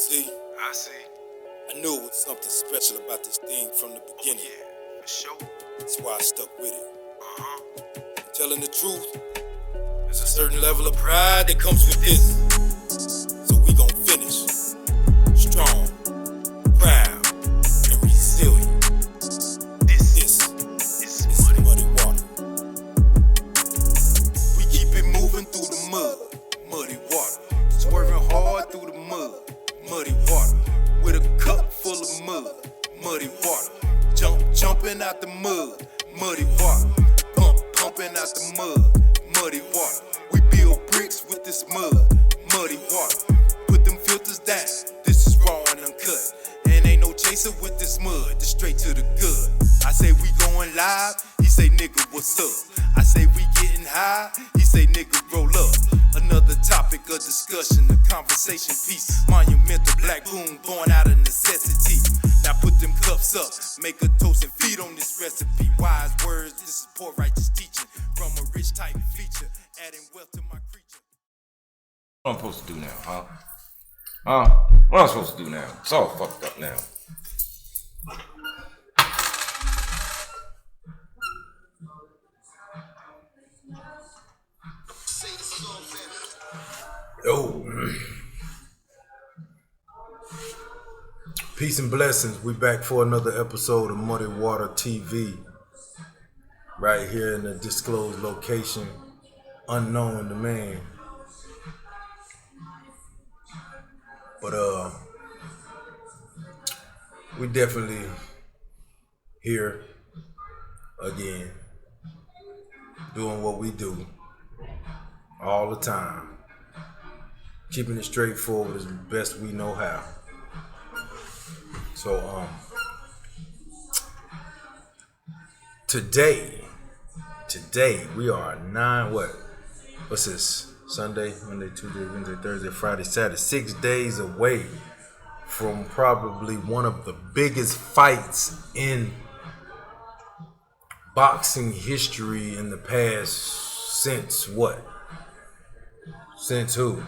See? I see. I knew it was something special about this thing from the beginning. Yeah, for sure. That's why I stuck with it. Uh-huh. Telling the truth, there's a certain level of pride that comes with this. So we gon' finish strong, proud, and resilient. This is muddy water. We keep it moving through the muddy water. Swerving hard through the muddy water. With a cup full of muddy water. Jumping out the muddy water. Pumping out the muddy water. We build bricks with this muddy water. Put them filters down, this is raw and uncut. And ain't no chaser with this mud, just straight to the good. I say we going live, he say nigga what's up. I say we getting high, he say nigga roll up. Another topic of discussion, a conversation piece. Monumental black boom born out of necessity. Now put them cups up, make a toast and feed on this recipe. Wise words, this is poor righteous teaching. From a rich type feature, adding wealth to my creature. What am I supposed to do now, huh? What am I supposed to do now? It's all fucked up now. Yo. Peace and blessings. We back for another episode of Muddy Water TV. Right here in the disclosed location, unknown to man. But we definitely here again, doing what we do all the time. Keeping it straightforward as best we know how. So today we are what's this? Sunday, Monday, Tuesday, Wednesday, Thursday, Friday, Saturday. 6 days away from probably one of the biggest fights in boxing history in the past since what? Since who?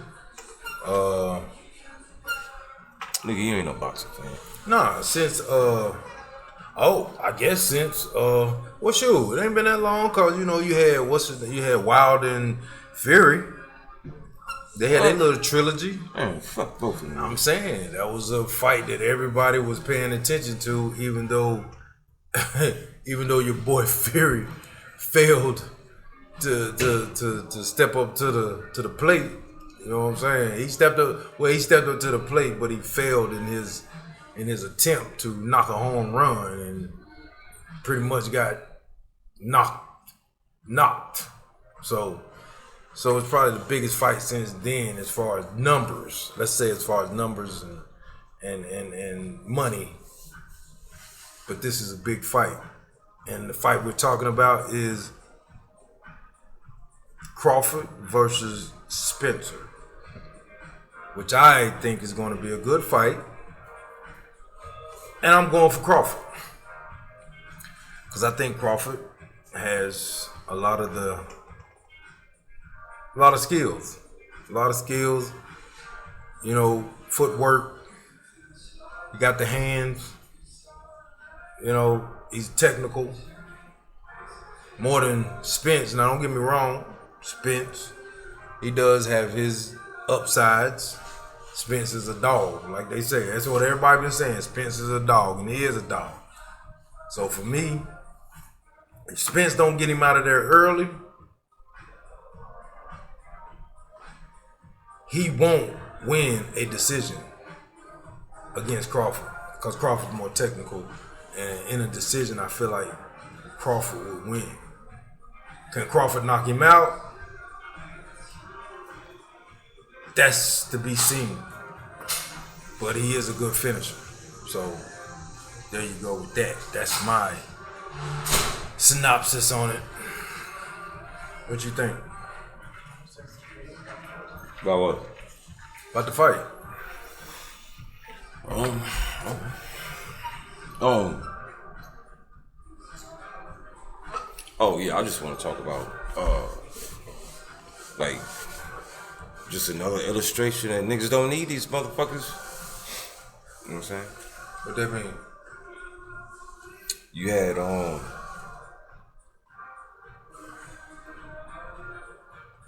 Nigga, you ain't no boxing fan. Nah, since I guess since well shoot, it ain't been that long, cause you had Wilder and Fury. They had their little trilogy. Man, fuck both of them. I'm saying that was a fight that everybody was paying attention to, even though your boy Fury failed to step up to the plate. You know what I'm saying? He stepped up to the plate, but he failed in his attempt to knock a home run and pretty much got knocked. So it's probably the biggest fight since then as far as numbers. Let's say as far as numbers and money. But this is a big fight. And the fight we're talking about is Crawford versus Spencer, which I think is going to be a good fight. And I'm going for Crawford because I think Crawford has a lot of skills, footwork. He got the hands, he's technical more than Spence. Now don't get me wrong, Spence, he does have his upsides. Spence is a dog, like they say. That's what everybody been saying. Spence is a dog, and he is a dog. So for me, if Spence don't get him out of there early, he won't win a decision against Crawford, because Crawford's more technical, and in a decision, I feel like Crawford would win. Can Crawford knock him out? That's to be seen. But he is a good finisher. So there you go with that. That's my synopsis on it. What you think? About what? About the fight. Oh yeah, I just want to talk about just another illustration that niggas don't need these motherfuckers. what I'm saying? What that mean? You had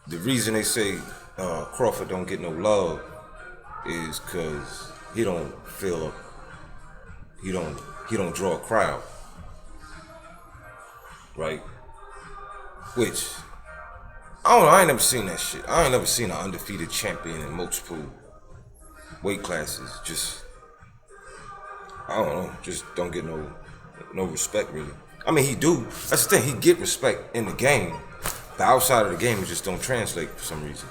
the reason they say Crawford don't get no love is cause he don't draw a crowd. Right? Which I don't know, I ain't never seen that shit. I ain't never seen an undefeated champion in multiple weight classes. Just I don't know, just don't get no respect really. I mean he do. That's the thing, he get respect in the game. The outside of the game it just don't translate for some reason.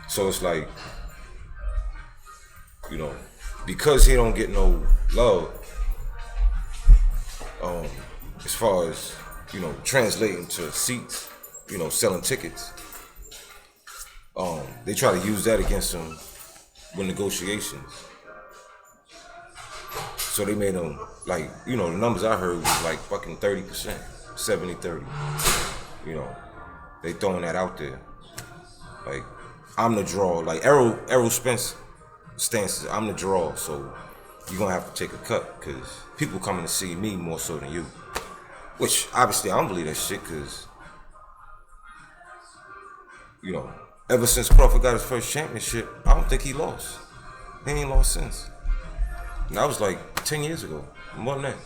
So it's like, you know, because he don't get no love, as far as, you know, translating to seats, you know, selling tickets, they try to use that against him with negotiations. So they made him, like, you know, the numbers I heard was like fucking 30%, 70-30. You know, they throwing that out there. Like, I'm the draw. Like, Errol Spence stance is, I'm the draw, so you're gonna have to take a cut, because people coming to see me more so than you. Which, obviously, I don't believe that shit, because, you know, ever since Crawford got his first championship, I don't think he lost. He ain't lost since. And that was like 10 years ago, more than that.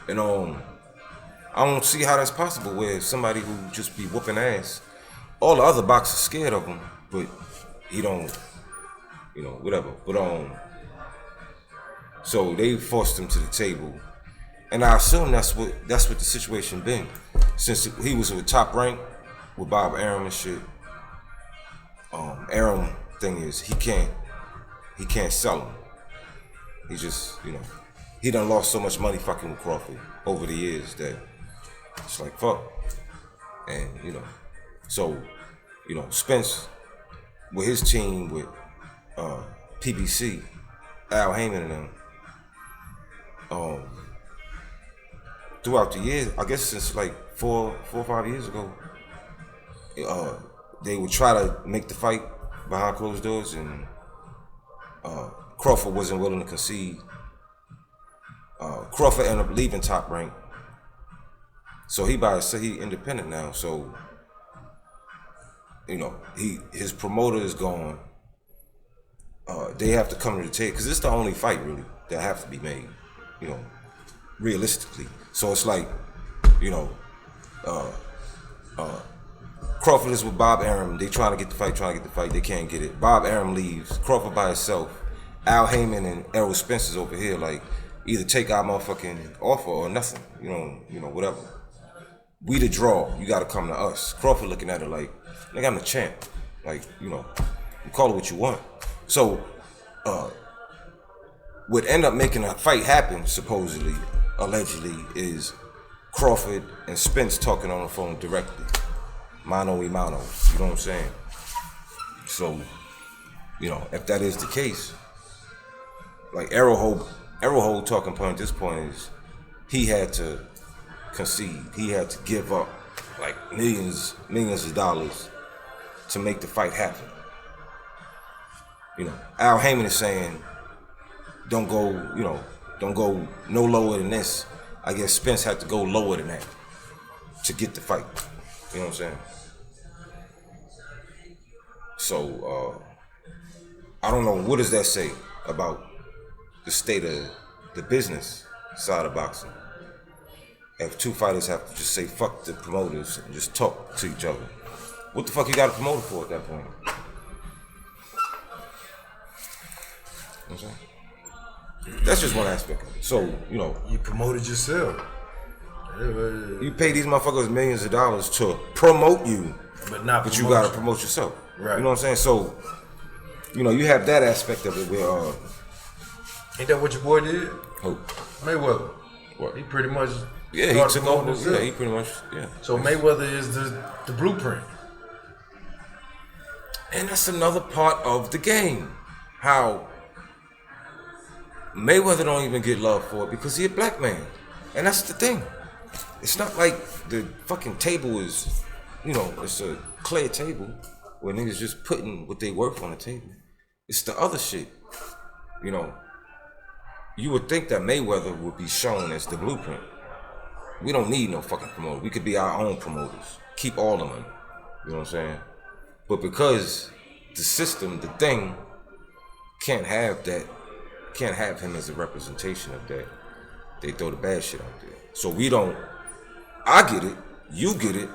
And I don't see how that's possible where somebody who just be whooping ass, all the other boxers scared of him, but he don't, you know, whatever. But so they forced him to the table. And I assume that's what the situation been. Since he was with Top Rank with Bob Arum and shit. Arum thing is he can't sell him. He just, you know, he done lost so much money fucking with Crawford over the years that it's like fuck. And, you know, so, you know, Spence with his team with PBC, Al Heyman and them, throughout the years, I guess since like 4 or 5 years ago, they would try to make the fight behind closed doors, and Crawford wasn't willing to concede. Crawford ended up leaving Top Rank, so he independent now. So, you know, his promoter is gone. They have to come to the table, because it's the only fight really that have to be made, you know, realistically. So it's like, you know, Crawford is with Bob Arum. They trying to get the fight. They can't get it. Bob Arum leaves. Crawford by himself. Al Heyman and Errol Spence is over here. Like, either take our motherfucking offer or nothing. You know, whatever. We the draw. You got to come to us. Crawford looking at it like, nigga, I'm the champ. Like, you know, you call it what you want. So, what end up making a fight happen, supposedly, allegedly, is Crawford and Spence talking on the phone directly. Mano y mano. You know what I'm saying? So, you know, if that is the case, like Errol whole talking point at this point is he had to concede. He had to give up like millions of dollars to make the fight happen. You know, Al Heyman is saying, don't go no lower than this. I guess Spence had to go lower than that to get the fight. You know what I'm saying? So, I don't know, what does that say about the state of the business side of boxing? If two fighters have to just say fuck the promoters and just talk to each other, what the fuck you got a promoter for at that point? You know what I'm saying? That's just one aspect of it. So, you know, You promoted yourself. you pay these motherfuckers millions of dollars to promote you, but you gotta promote yourself. Right. You know what I'm saying? So, you know, you have that aspect of it where Ain't that what your boy did? who? Mayweather. What? He pretty much Yeah, he started took promoting over. himself. Yeah, he pretty much, yeah. So Mayweather is the blueprint. And that's another part of the game. How Mayweather don't even get love for it because he a black man. And that's the thing. It's not like the fucking table is, you know, it's a clear table where niggas just putting what they worth on the table. It's the other shit, you know. you would think that Mayweather would be shown as the blueprint. We don't need no fucking promoter. We could be our own promoters. Keep all the money. You know what I'm saying? But because the system, the thing, can't have him as a representation of that, they throw the bad shit out there. So we don't, I get it, you get it,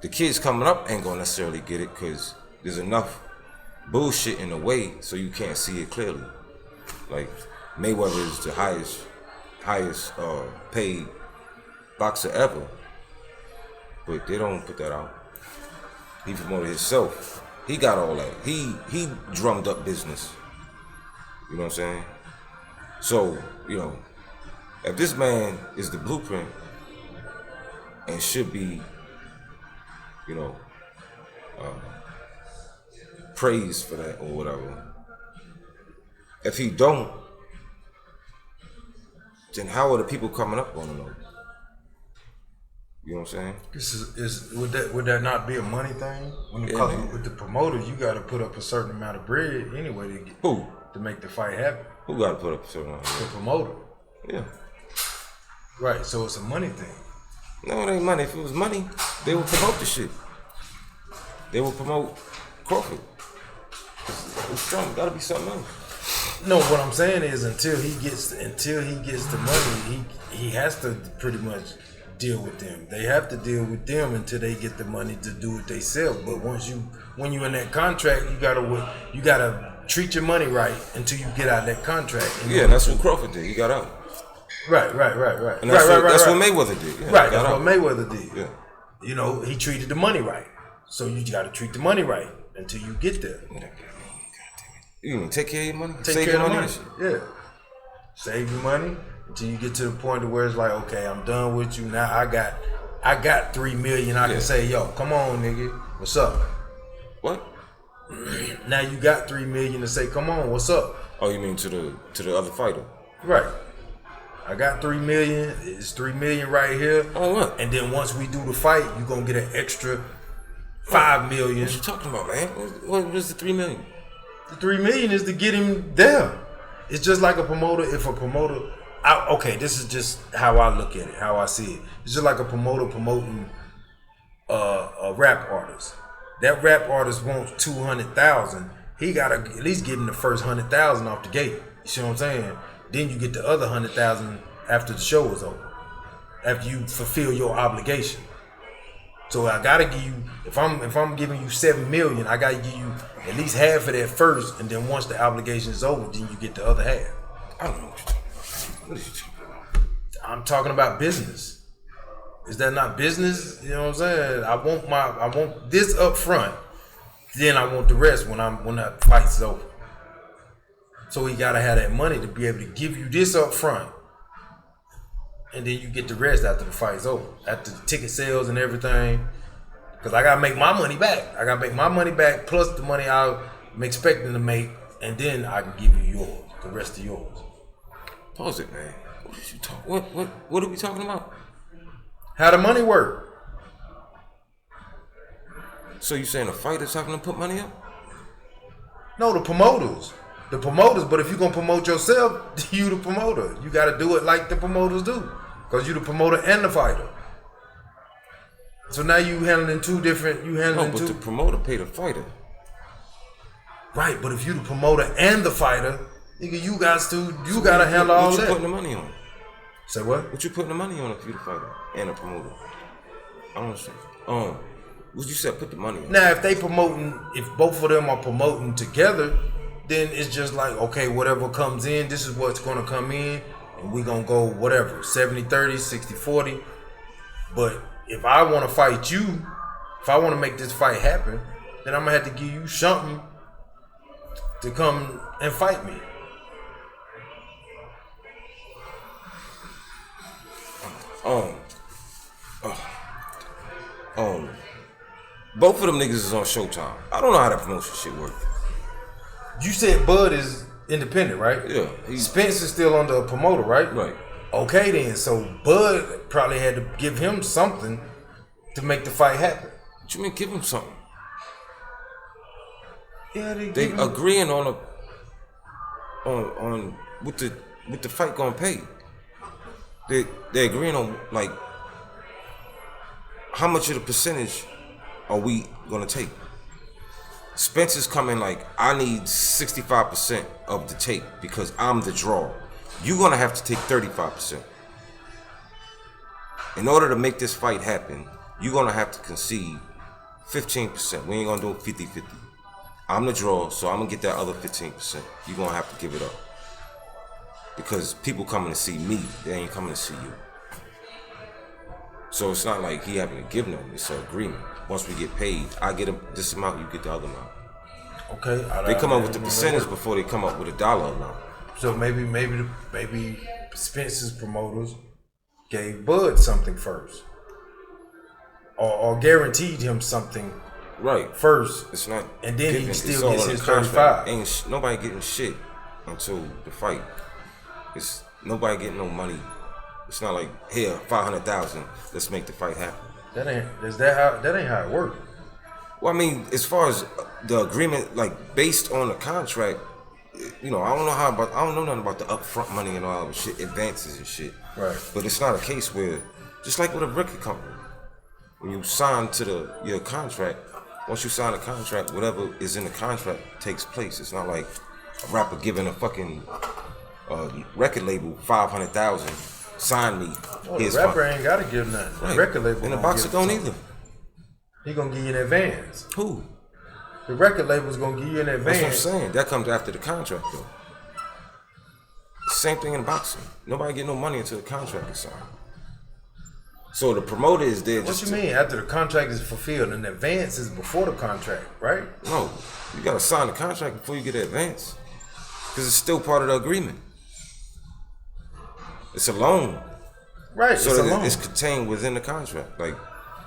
the kids coming up ain't gonna necessarily get it because there's enough bullshit in the way so you can't see it clearly. Like, Mayweather is the highest paid boxer ever, but they don't put that out. He promoted himself. He got all that. He drummed up business. You know what I'm saying? So, you know, if this man is the blueprint and should be, you know, praised for that or whatever, if he don't, then how are the people coming up gonna know? You know what I'm saying? This is would that not be a money thing? When it comes with the promoter, you got to put up a certain amount of bread anyway to make the fight happen. Who got to put up a certain amount of bread? The promoter. Yeah. Right. So it's a money thing. No, it ain't money. If it was money, they would promote the shit. They would promote Crawford. It's something. Got to be something else. No, what I'm saying is until he gets the money, he has to pretty much deal with them. They have to deal with them until they get the money to do it themselves. But when you in that contract, you gotta treat your money right until you get out of that contract. Yeah, and that's what Crawford did. He got out. Right. And that's what Mayweather did. Yeah, right, that's what Mayweather did. Yeah. You know, he treated the money right. So you gotta treat the money right until you get there. You mean take care of your money? Save your money. Yeah. Save your money until you get to the point where it's like, okay, I'm done with you. Now I got $3 million. I can say, yo, come on, nigga. What's up? What? Now you got $3 million to say, come on, what's up? Oh, you mean to the other fighter? Right. I got $3 million. It's $3 million right here. Oh, what? And then once we do the fight, you gonna get an extra $5 million. What you talking about, man? What was the $3 million? The $3 million is to get him there. It's just like a promoter. If a promoter, okay, this is just how I look at it, how I see it. It's just like a promoter promoting a rap artist. That rap artist wants 200,000. He gotta at least give him the first 100,000 off the gate. You see what I'm saying? Then you get the other 100,000 after the show is over. After you fulfill your obligation. So I gotta give you, if I'm giving you $7 million, I gotta give you at least half of that first, and then once the obligation is over, then you get the other half. I don't know what you're talking about. What are you talking about? I'm talking about business. Is that not business? You know what I'm saying? I want this up front, then I want the rest when that fight's over. So he gotta have that money to be able to give you this up front. And then you get the rest after the fight's over. After the ticket sales and everything. Because I got to make my money back. I got to make my money back plus the money I'm expecting to make. And then I can give you yours. The rest of yours. Pause it, man. What is you talking? What are we talking about? How the money work. So you saying the fighter's having to put money up? No, the promoters. The promoters, but if you're going to promote yourself, you the promoter. You got to do it like the promoters do. Because you the promoter and the fighter. So now you handling two different, the promoter pay the fighter. Right, but if you the promoter and the fighter, nigga, you got to handle all that. What you putting the money on? Say what? What you putting the money on if you the fighter and a promoter? I don't understand. What you said, put the money on. Now, if both of them are promoting together, then it's just like, okay, whatever comes in, this is what's going to come in, and we're going to go whatever, 70-30, 60-40. But if I want to fight you, if I want to make this fight happen, then I'm going to have to give you something to come and fight me. Both of them niggas is on Showtime. I don't know how that promotion shit works. You said Bud is independent, right? Yeah. Spence is still under a promoter, right? Right. Okay then, so Bud probably had to give him something to make the fight happen. What you mean give him something? Yeah, they agreeing on with what the fight gonna pay. They're agreeing on like how much of the percentage are we gonna take? Spence is coming like, I need 65% of the take because I'm the draw. You're gonna have to take 35%. In order to make this fight happen, you're gonna have to concede 15%. We ain't gonna do 50-50. I'm the draw, so I'm gonna get that other 15%. You're gonna have to give it up. Because people coming to see me, they ain't coming to see you. So it's not like he having to give nothing, it's an agreement. Once we get paid, I get this amount, you get the other amount. Okay. They come up with the percentage before they come up with a dollar amount. So maybe Spence's promoters gave Bud something first, or guaranteed him something right first. It's not, and then given, he still gets his 35. Ain't nobody getting shit until the fight. It's nobody getting no money. It's not like here $500,000. Let's make the fight happen. That ain't how it works. Well, I mean, as far as the agreement, like based on the contract, you know, I don't know nothing about the upfront money and all that shit, advances and shit. Right. But it's not a case where, just like with a record company, when you sign to your contract, once you sign a contract, whatever is in the contract takes place. It's not like a rapper giving a fucking record label $500,000. Sign me. Oh, the rapper ain't gotta give nothing. Right. The record label and the boxer don't either. He gonna give you an advance. Who? The record label's gonna give you an advance. That's what I'm saying. That comes after the contract though. Same thing in boxing. Nobody get no money until the contract is signed. So the promoter is there. What you mean? After the contract is fulfilled, an advance is before the contract, right? No, you gotta sign the contract before you get the advance, because it's still part of the agreement. It's a loan. Right, so it's a loan. It's contained within the contract. Like,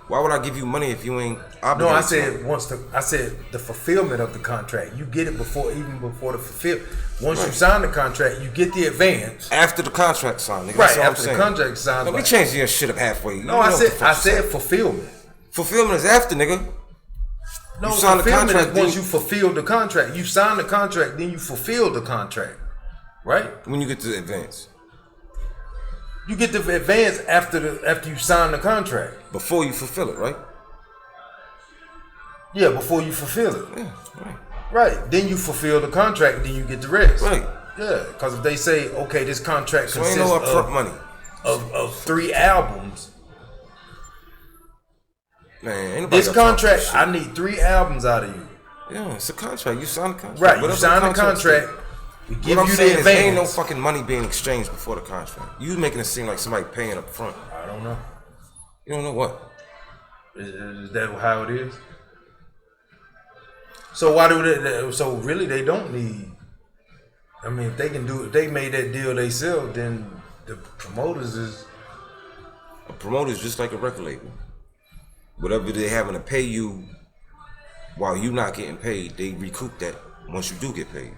why would I give you money if you ain't obligated? No, I said the fulfillment of the contract. You get it before the fulfillment. Once you sign the contract, you get the advance. After the contract signed, nigga. Right, after the contract signed. Let me change your shit up halfway. No, I said fulfillment. Fulfillment is after, nigga. No, you sign the contract is once you fulfill the contract. You sign the contract, then you fulfill the contract. Right? When you get to the advance. You get the advance after you sign the contract. Before you fulfill it, right? Yeah, before you fulfill it. Yeah, right. Right. Then you fulfill the contract, then you get the rest. Right. Yeah, because if they say, okay, this contract so consists ain't no upfront money of 3 albums. Man, ain't this contract, I need 3 albums out of you. Yeah, it's a contract. You sign the contract. Right, you sign the contract. We give what I'm you saying the advance. Is ain't no fucking money being exchanged before the contract. You making it seem like somebody paying up front. I don't know. You don't know what? Is that how it is? So why do they? So really, they don't need. I mean, if they can do, if they made that deal themselves, then the promoters is. A promoter is just like a record label. Whatever they having to pay you while you not getting paid, they recoup that once you do get paid.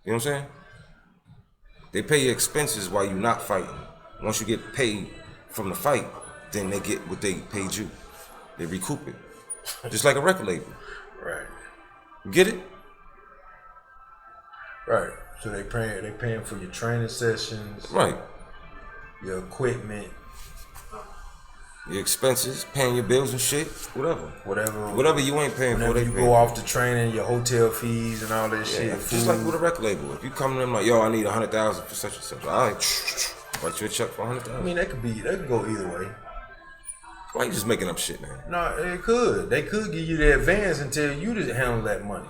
You know what I'm saying? They pay your expenses while you're not fighting. Once you get paid from the fight, then they get what they paid you. They recoup it. Just like a record label. Right. You get it? Right. So they paying for your training sessions. Right. Your equipment. Your expenses, paying your bills and shit, whatever you ain't paying for, they you pay. Go off the training, your hotel fees and all that shit. Just like with a record label, if you come to them like, yo, I need $100,000 for such and such, I write you a check for $100,000. I mean, that could go either way. Why you just making up shit, man? No, it could. They could give you the advance until you just handle that money.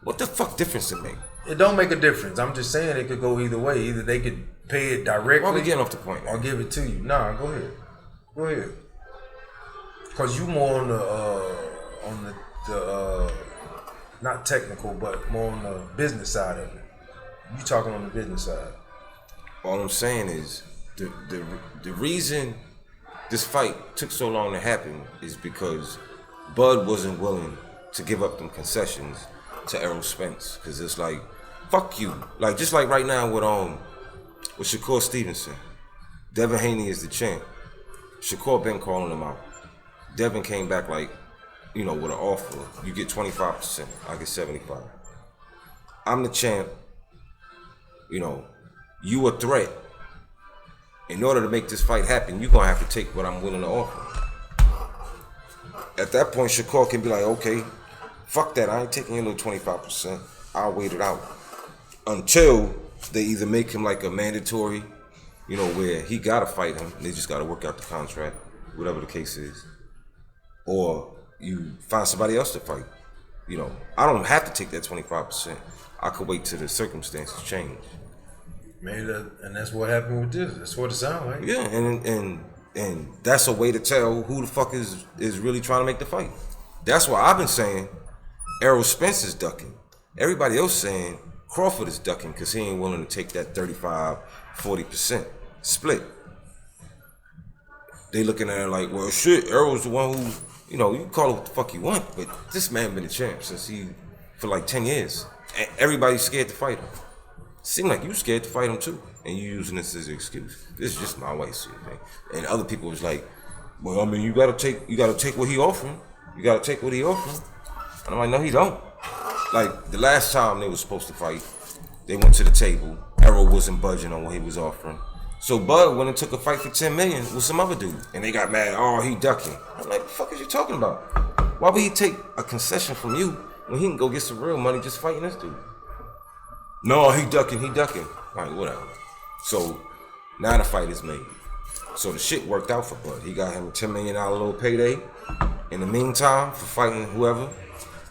What the fuck difference it make? It don't make a difference. I'm just saying it could go either way. Either they could pay it directly. Why we getting off the point, man? Or give it to you. Nah, go ahead. Go ahead. Cause you more on the not technical, but more on the business side of it. You talking on the business side. All I'm saying is the reason this fight took so long to happen is because Bud wasn't willing to give up them concessions to Errol Spence. Cause it's like, fuck you. Like just like right now with Shakur Stevenson. Devin Haney is the champ. Shakur been calling him out. Devin came back like, with an offer. You get 25%. I get 75%. I'm the champ. you a threat. In order to make this fight happen, you're gonna have to take what I'm willing to offer. At that point, Shakur can be like, okay, fuck that, I ain't taking your little 25%. I'll wait it out. Until they either make him like a mandatory, where he gotta fight him, they just gotta work out the contract, whatever the case is. Or you find somebody else to fight. I don't have to take that 25%. I could wait till the circumstances change. Maybe and that's what happened with this. That's what it sounds like. Yeah, and that's a way to tell who the fuck is really trying to make the fight. That's why I've been saying Errol Spence is ducking. Everybody else saying Crawford is ducking because he ain't willing to take that 35-40% split. They looking at it like, well, shit, Errol's the one who, you can call it what the fuck you want, but this man been a champ for like 10 years. And everybody's scared to fight him. Seem like you scared to fight him too, and you using this as an excuse. This is just my way, man. And other people was like, well, I mean, you gotta take what he offering. You gotta take what he offering. And I'm like, no, he don't. Like the last time they was supposed to fight, they went to the table. Errol wasn't budging on what he was offering. So Bud went and took a fight for $10 million with some other dude, and they got mad. Oh, he ducking. I'm like, the fuck is you talking about? Why would he take a concession from you when he can go get some real money just fighting this dude? No, he ducking. Like, whatever. So, now the fight is made. So the shit worked out for Bud. He got him a $10 million little payday in the meantime for fighting whoever.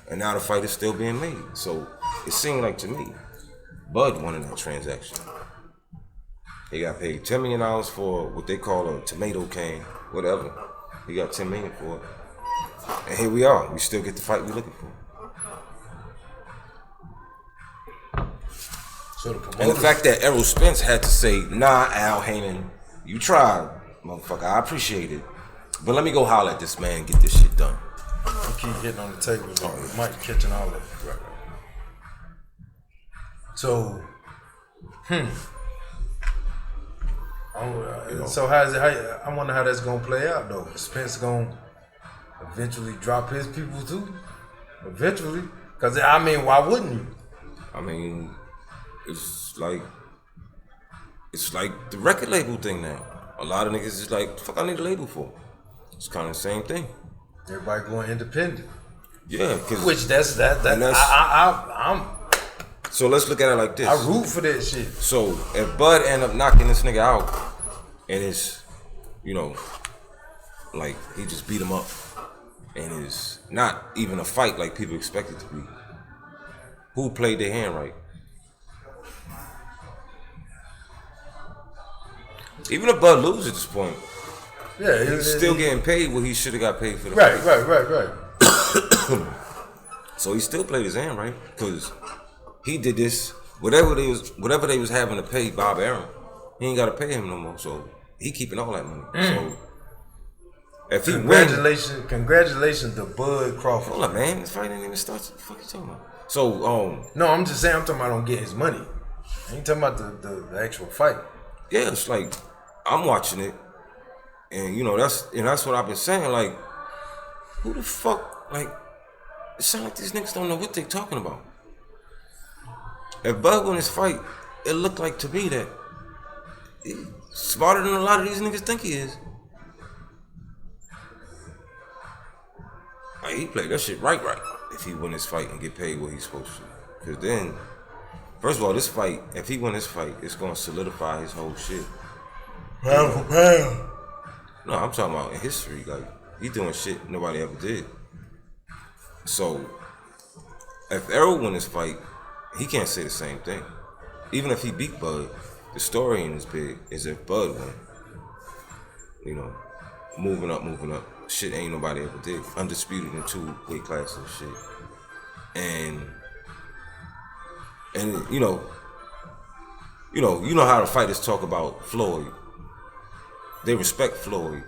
And now the fight is still being made. So, it seemed like to me, Bud won in that transaction. He got paid $10 million for what they call a tomato can, whatever. He got $10 million for it. And here we are. We still get the fight we're looking for. And the fact that Errol Spence had to say, nah, Al Heyman, you tried, motherfucker, I appreciate it. But let me go holler at this man and get this shit done. You keep hitting on the table, with Mike catching all of it. Right. So, so I wonder how that's gonna play out though. Spence gonna eventually drop his people too? Eventually. Cause why wouldn't you? It's like the record label thing now. A lot of niggas is like, fuck I need a label for. It's kind of the same thing. Everybody going independent. Yeah, cause which I'm. So let's look at it like this. I root for that shit. So if Bud end up knocking this nigga out, and it's, like he just beat him up, and it's not even a fight like people expect it to be. Who played their hand right? Even if Bud loses at this point, he's still getting paid what he should have got paid for the fight. Right. So he still played his hand right, because he did this. Whatever they was having to pay Bob Arum, he ain't got to pay him no more. So he keeping all that money. So if he congratulations to Bud Crawford. Hold up, man. This fight ain't even started. What the fuck you talking about? So no, I'm just saying. I'm talking about don't get his money. I ain't talking about the actual fight. Yeah, it's like I'm watching it, and that's what I've been saying. Like, who the fuck? Like, it sounds like these niggas don't know what they talking about. If Bud won this fight, it looked like to me that he's smarter than a lot of these niggas think he is. Like, he played that shit right. If he win this fight and get paid what he's supposed to, because then, first of all, this fight, if he win this fight, it's gonna solidify his whole shit. Pound for pound. No, I'm talking about in history. Like, he doing shit nobody ever did. So, if Errol win this fight, he can't say the same thing. Even if he beat Bud, the story ain't as big as if Bud won. Moving up. Shit ain't nobody ever did. Undisputed in 2 weight classes and shit. And you know how the fighters talk about Floyd. They respect Floyd,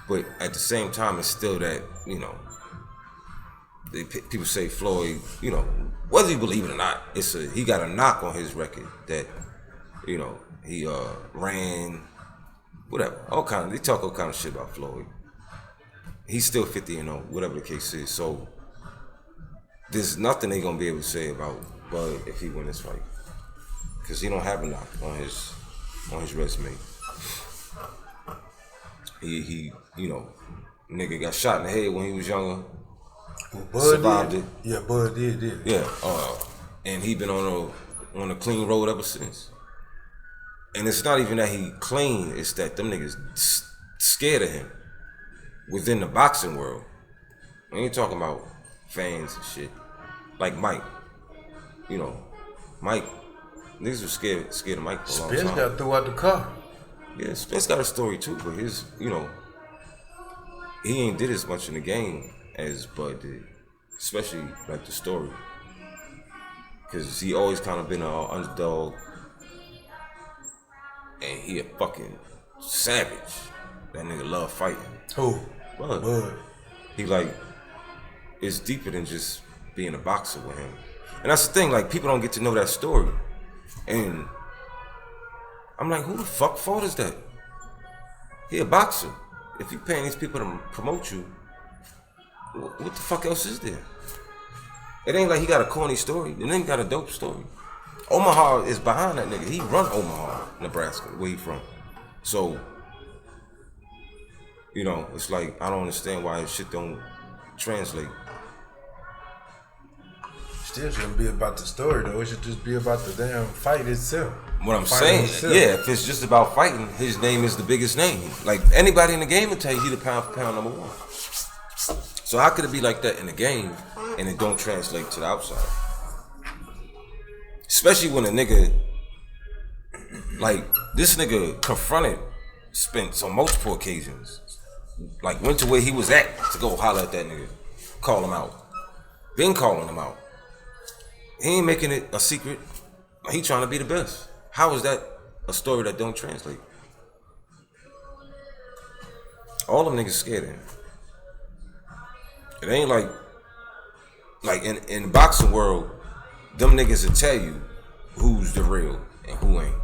but at the same time, it's still that people say Floyd. Whether you believe it or not, he got a knock on his record that he ran, whatever. They talk all kind of shit about Floyd. He's still 50-0, whatever the case is. So there's nothing they gonna be able to say about Bud if he win this fight. because he don't have a knock on his resume. He you know, nigga got shot in the head when he was younger. Bud survived did. it. Yeah, Bud did. Yeah, and he been on a clean road ever since. And it's not even that he clean; it's that them niggas scared of him within the boxing world. We ain't talking about fans and shit. Like Mike, you know, Mike. Niggas were scared of Mike for a long time. Spence got threw out the car. Yeah, Spence got a story too, but his, you know, he ain't did as much in the game as Bud did, especially like the story, because he always kind of been an underdog, and he a fucking savage. That nigga love fighting. Who? Bud. He like, it's deeper than just being a boxer with him, and that's the thing. Like people don't get to know that story, and I'm like, who the fuck fault is that? He a boxer. If you paying these people to promote you, what the fuck else is there? It ain't like he got a corny story. The nigga got a dope story. Omaha is behind that nigga. He run Omaha, Nebraska, where he from. So, you know, it's like, I don't understand why his shit don't translate. Still shouldn't be about the story though. It should just be about the damn fight itself. What I'm saying, yeah, if it's just about fighting, his name is the biggest name. Like anybody in the game will tell you he the pound for pound number one. So how could it be like that in the game and it don't translate to the outside? Especially when a nigga, like this nigga confronted Spence on multiple occasions. Like went to where he was at to go holler at that nigga, call him out. Been calling him out. He ain't making it a secret. He trying to be the best. How is that a story that don't translate? All them niggas scared of him. It ain't like in the boxing world, them niggas will tell you who's the real and who ain't.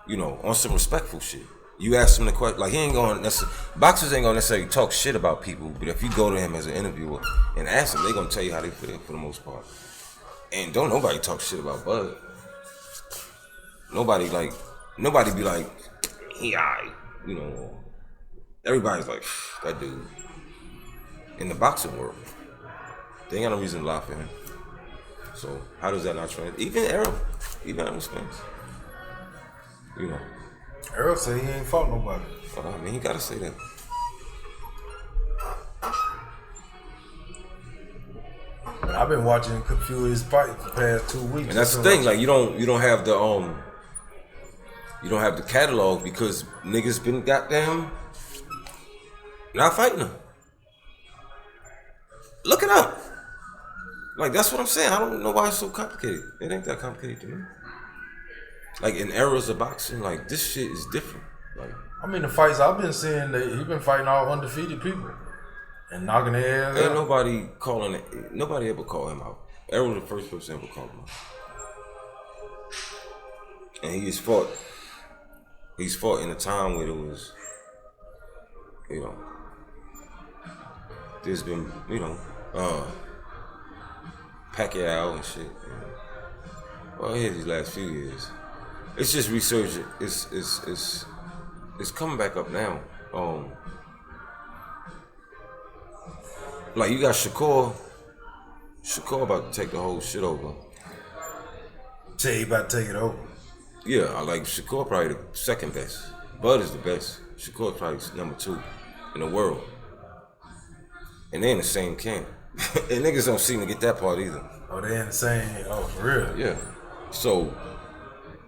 You know, on some respectful shit. You ask him the question, like he ain't gonna necessarily, boxers ain't gonna necessarily talk shit about people, but if you go to him as an interviewer and ask him, they gonna tell you how they feel for the most part. And don't nobody talk shit about Bud. Nobody be like, he aight, you know. Everybody's like, that dude. In the boxing world, they ain't got no reason to lie for him. So how does that not translate? Even Errol Spence. You know. Errol said he ain't fought nobody. I mean, he gotta say that. But I've been watching a few of his fights the past 2 weeks. And that's the thing, like you don't have the catalog because niggas been goddamn not fighting him. Look it up. Like that's what I'm saying. I don't know why it's so complicated. It ain't that complicated to me. Like in eras of boxing, like this shit is different. Like I mean, the fights I've been seeing, he been fighting all undefeated people and knocking their ass ain't out. nobody ever called him out. Errol the first person ever called him out. And he's fought in a time where it was, you know, there's been, you know, Pacquiao and shit. Well, here these last few years. It's just resurgent. It's coming back up now. Like you got Shakur about to take the whole shit over. Say he about to take it over. Yeah, I like Shakur probably the second best. Bud is the best. Shakur probably number 2 in the world. And they in the same camp. And niggas don't seem to get that part either. Oh, they in the same, oh, for real? Yeah. So,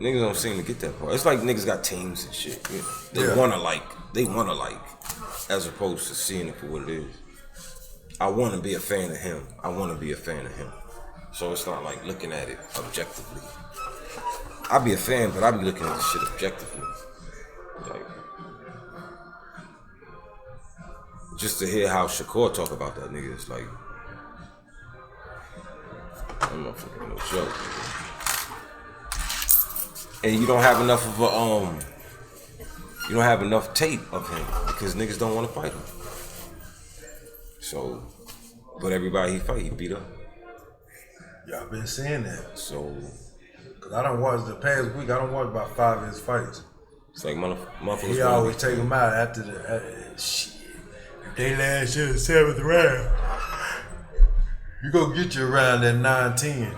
niggas don't seem to get that part. It's like niggas got teams and shit. You know? They wanna like, as opposed to seeing it for what it is. I wanna be a fan of him. So it's not like looking at it objectively. I be a fan, but I be looking at this shit objectively. Like, just to hear how Shakur talk about that nigga, it's like, I'm not fucking no joke. And you don't have enough of you don't have enough tape of him because niggas don't want to fight him. So, but everybody he fight, he beat up. Y'all been seeing that. So, Cause I don't watch the past week. I don't watch about 5 of his fights. It's like motherfuckers. He always take him out after the shit. If they last year the 7th round, you gonna get you around that 9-10.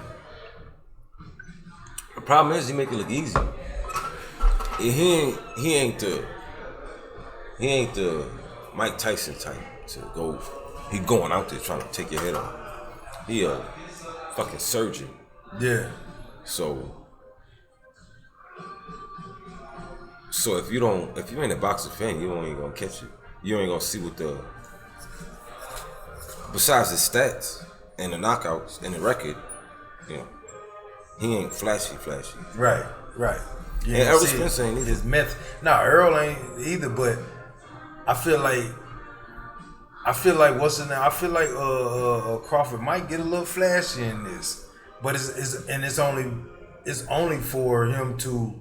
The problem is he make it look easy. He ain't the Mike Tyson type to go. He going out there trying to take your head off. He a fucking surgeon. Yeah. So if you ain't a boxing fan, you ain't gonna catch it. You ain't gonna see what besides the stats and the knockouts and the record, you know, he ain't flashy. Right. And Errol Spence ain't either. His method. No, Earl ain't either. But I feel like what's in there? I feel like Crawford might get a little flashy in this, but it's only for him to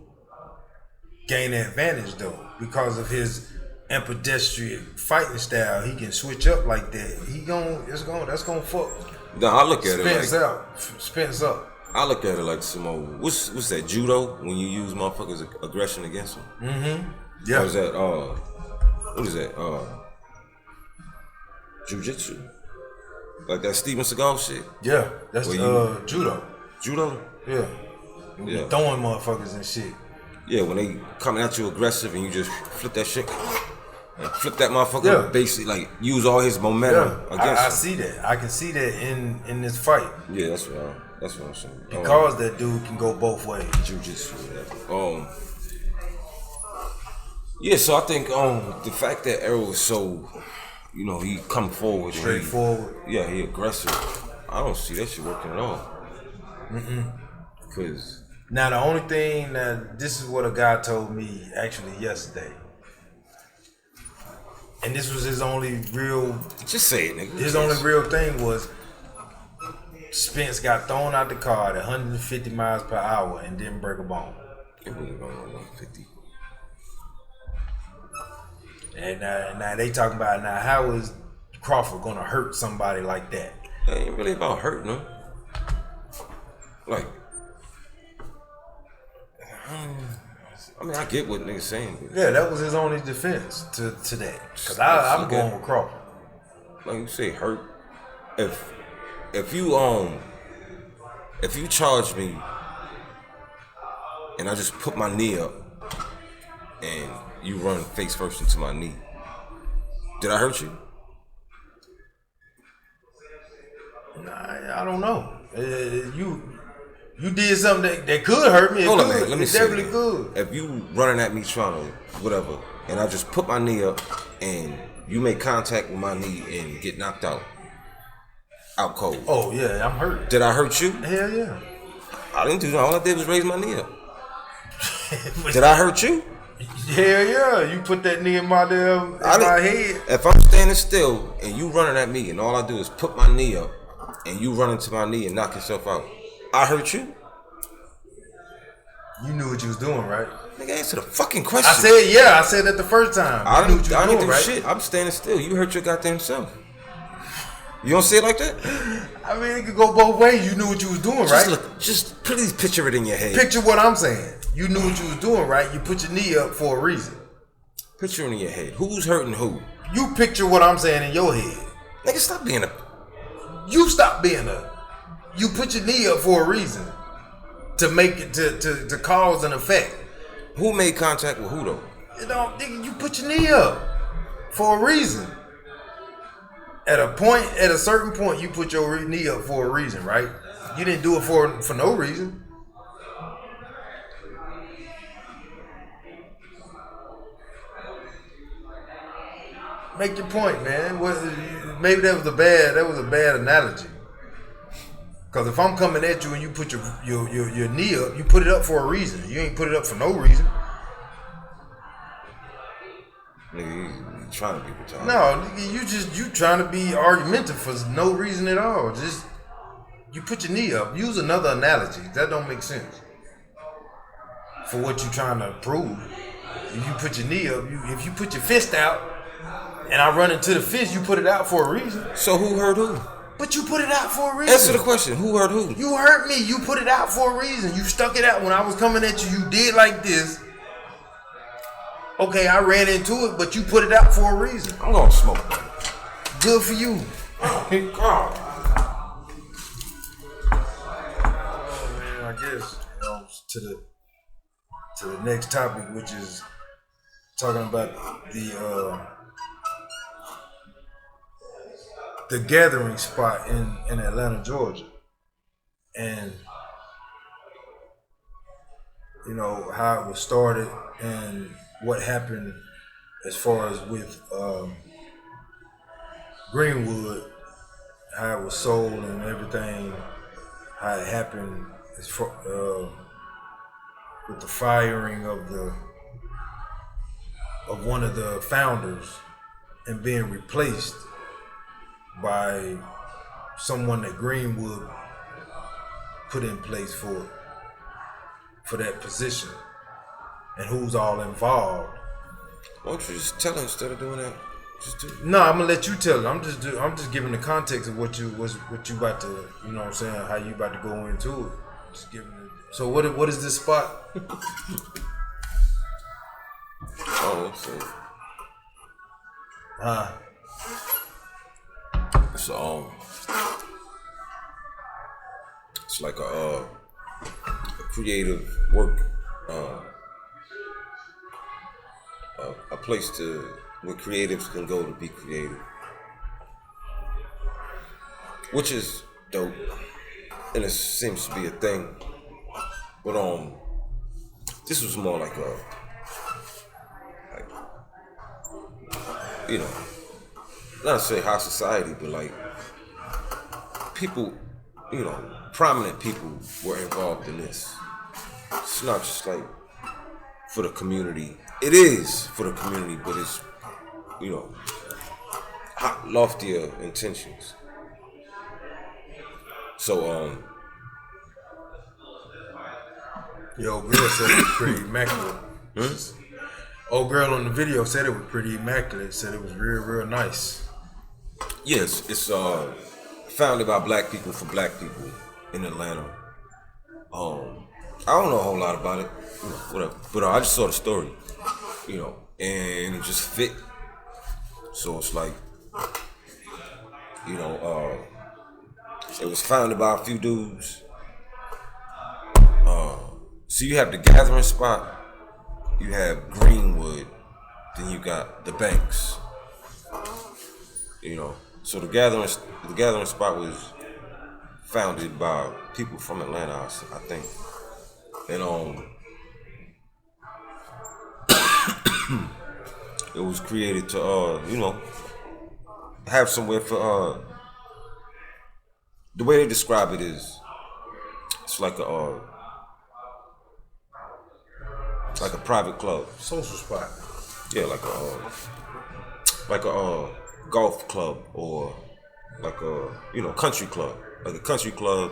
gain an advantage though, because of his ambidextrous fighting style. He can switch up like that. That's gonna fuck. No, I look at it like Spence up. I look at it like some old what's that, judo, when you use motherfuckers' aggression against them. Mm-hmm. Yeah. Or is that what is that? Jiu-jitsu. Like that Steven Seagal shit. Yeah, that's judo. Judo? Yeah. Yeah. Throwing motherfuckers and shit. Yeah, when they coming at you aggressive and you just flip that shit and flip that motherfucker, Yeah. basically like use all his momentum against I him. see that. I can see that in this fight. Yeah, that's what I'm saying. Because that dude can go both ways. Jiu-jitsu, whatever. Yeah, so I think the fact that Errol is so, you know, he come forward, Straightforward. He aggressive. I don't see that shit working at all. Cause now the only thing that this is what a guy told me actually yesterday, and this was his only real. Just say it, nigga. His only real thing was Spence got thrown out the car at 150 miles per hour and didn't break a bone. It wasn't going on 150. And now they talking about now how is Crawford gonna hurt somebody like that? It ain't really about hurting them. Like, I mean, I get what niggas saying. But Yeah, that was his only defense to that. Cause I'm going with Crawford. like you say, hurt. If you charge me and I just put my knee up and you run face first into my knee, did I hurt you? Nah, I don't know. You did something that could hurt me. Hold on, man. Let me it say definitely that. could. If you running at me trying to whatever, and I just put my knee up and you make contact with my knee and get knocked out cold. Oh yeah, I'm hurt. Did I hurt you? Hell yeah. I didn't do that. All I did was raise my knee up. Did I hurt you? Hell yeah. You put that knee in my head. If I'm standing still and you running at me and all I do is put my knee up and you run into my knee and knock yourself out, I hurt you? You knew what you was doing, right? Nigga, answer the fucking question. I said yeah. I said that the first time. I You knew what you didn't was do doing, right? shit. I'm standing still. You hurt your goddamn self. You don't see it like that? I mean, it could go both ways. You knew what you was doing, right? Just please picture it in your head. Picture what I'm saying. You knew what you was doing, right? You put your knee up for a reason. Picture it in your head. Who's hurting who? You picture what I'm saying in your head. Nigga, stop being a... You stop being a... You put your knee up for a reason. To make it, to cause an effect. Who made contact with who, though? You put your knee up for a reason. At a certain point, you put your knee up for a reason, right? You didn't do it for no reason. Make your point, man. Maybe that was a bad analogy. Because if I'm coming at you and you put your knee up, you put it up for a reason. You ain't put it up for no reason. Nigga, you trying to be retarded. No, nigga, you trying to be argumentative for no reason at all. Just you put your knee up. Use another analogy. That don't make sense. For what you trying to prove. If you put your knee up, if you put your fist out and I run into the fist, you put it out for a reason. So who hurt who? But you put it out for a reason. Answer the question. Who hurt who? You hurt me. You put it out for a reason. You stuck it out when I was coming at you. You did like this. Okay, I ran into it, but you put it out for a reason. I'm gonna smoke. Good for you. God. Oh man, I guess to the next topic, which is talking about the gathering spot in Atlanta, Georgia, and you know how it was started and what happened as far as with Greenwood, how it was sold and everything, how it happened as far with the firing of one of the founders and being replaced by someone that Greenwood put in place for that position, and who's all involved. Why don't you just tell her instead of doing that? Just do it. No, I'm gonna let you tell it. I'm just giving the context of what you about to, you know what I'm saying, how you about to go into it. Just giving it. So what is this spot? Oh, let's see. It's like a creative work, a place where creatives can go to be creative, which is dope, and it seems to be a thing. But this was more like you know, not to say high society, but like people, you know, prominent people were involved in this. It's not just like for the community. It is for the community, but it's, you know, loftier intentions. So, the old girl said it was pretty immaculate. Old girl on the video said it was pretty immaculate. Said it was real, real nice. yes, it's founded by black people for black people in Atlanta. I don't know a whole lot about it, you know, whatever. But I just saw the story, you know, and it just fit. So it's like, you know, it was founded by a few dudes. So you have the gathering spot, you have Greenwood, then you got the Banks. You know, so the gathering spot was founded by people from Atlanta, I think. And it was created to you know, have somewhere for the way they describe it is it's like a private club. Social spot. Yeah, like a golf club, or like a, you know, country club. Like a country club,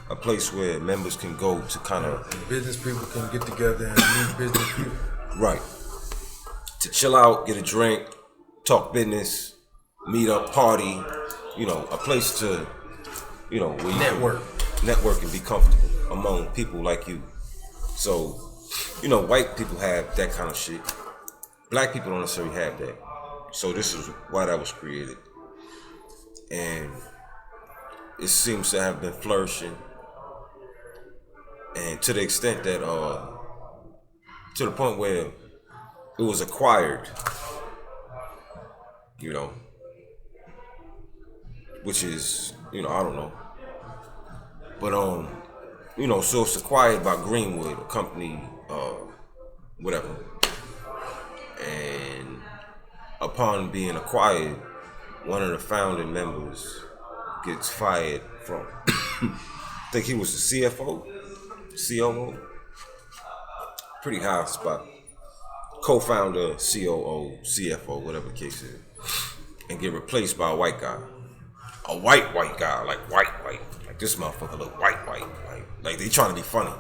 a place where members can go to kind of business people can get together and meet business people. Right. To chill out, get a drink, talk business, meet up, party, you know, a place to, you know, where you network and be comfortable among people like you. So, you know, white people have that kind of shit. Black people don't necessarily have that. So this is why that was created. And it seems to have been flourishing. And to the extent that, to the point where it was acquired, you know, which is, you know, I don't know. But, you know, so it's acquired by Greenwood, a company, whatever. And upon being acquired, one of the founding members gets fired from, I think he was the CFO, COO, pretty high spot. Co-founder, COO, CFO, whatever the case is, and get replaced by a white guy. A white guy, like white. Like this motherfucker look white. Like they trying to be funny.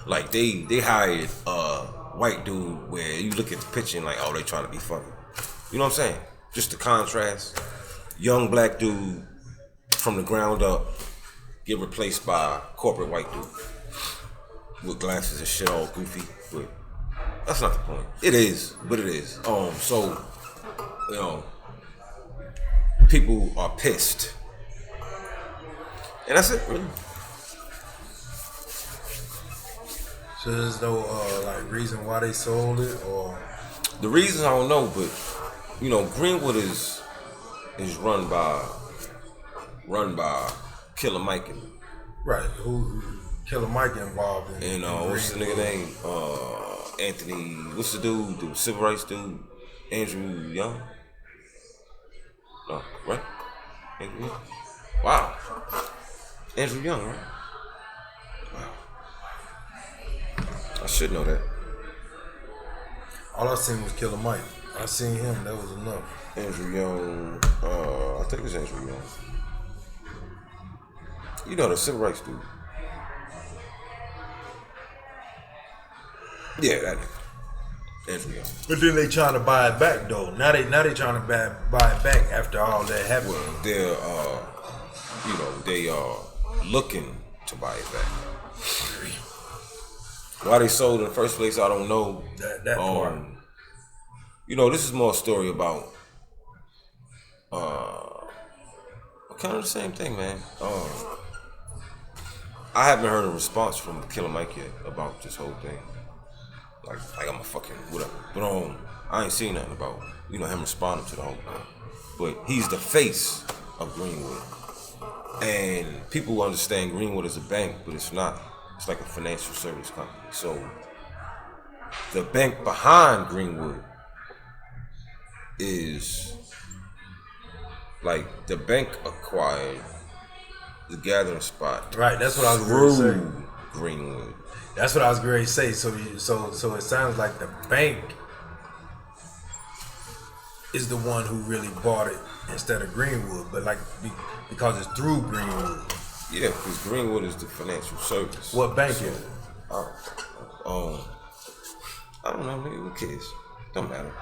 Like they hired a white dude where you look at the picture and like, oh, they trying to be funny. You know what I'm saying? Just the contrast. Young black dude, from the ground up get replaced by a corporate white dude with glasses and shit all goofy. But that's not the point. It is, but it is. So, you know, people are pissed. And that's it, really. So there's no like reason why they sold it, or the reason I don't know, but you know, Greenwood is run by Killer Mike and right? Who Killer Mike involved in? And what's the nigga name? Anthony. What's the dude? The civil rights dude? Andrew Young. No, right? Andrew Young. Wow. Andrew Young, right? I should know that. All I seen was Killer Mike. I seen him. That was enough. Andrew Young. I think it's Andrew Young. You know the civil rights dude. Yeah, that nigga. Andrew Young. But then they trying to buy it back though. Now they trying to buy it back after all that happened. Well, they're they are looking to buy it back. Why they sold in the first place, I don't know. That part. You know, this is more a story about kind of the same thing, man. I haven't heard a response from Killer Mike yet about this whole thing. Like I'm a fucking whatever. But I ain't seen nothing about him responding to the whole thing. But he's the face of Greenwood, and people understand Greenwood as a bank, but it's not. It's like a financial service company. So the bank behind Greenwood is like the bank acquired the gathering spot. Right, that's what I was going to say. Greenwood. That's what I was going to say. So it sounds like the bank is the one who really bought it instead of Greenwood, but like because it's through Greenwood. Yeah, because Greenwood is the financial service. What bank is it? I don't know, nigga. Who cares? Don't matter.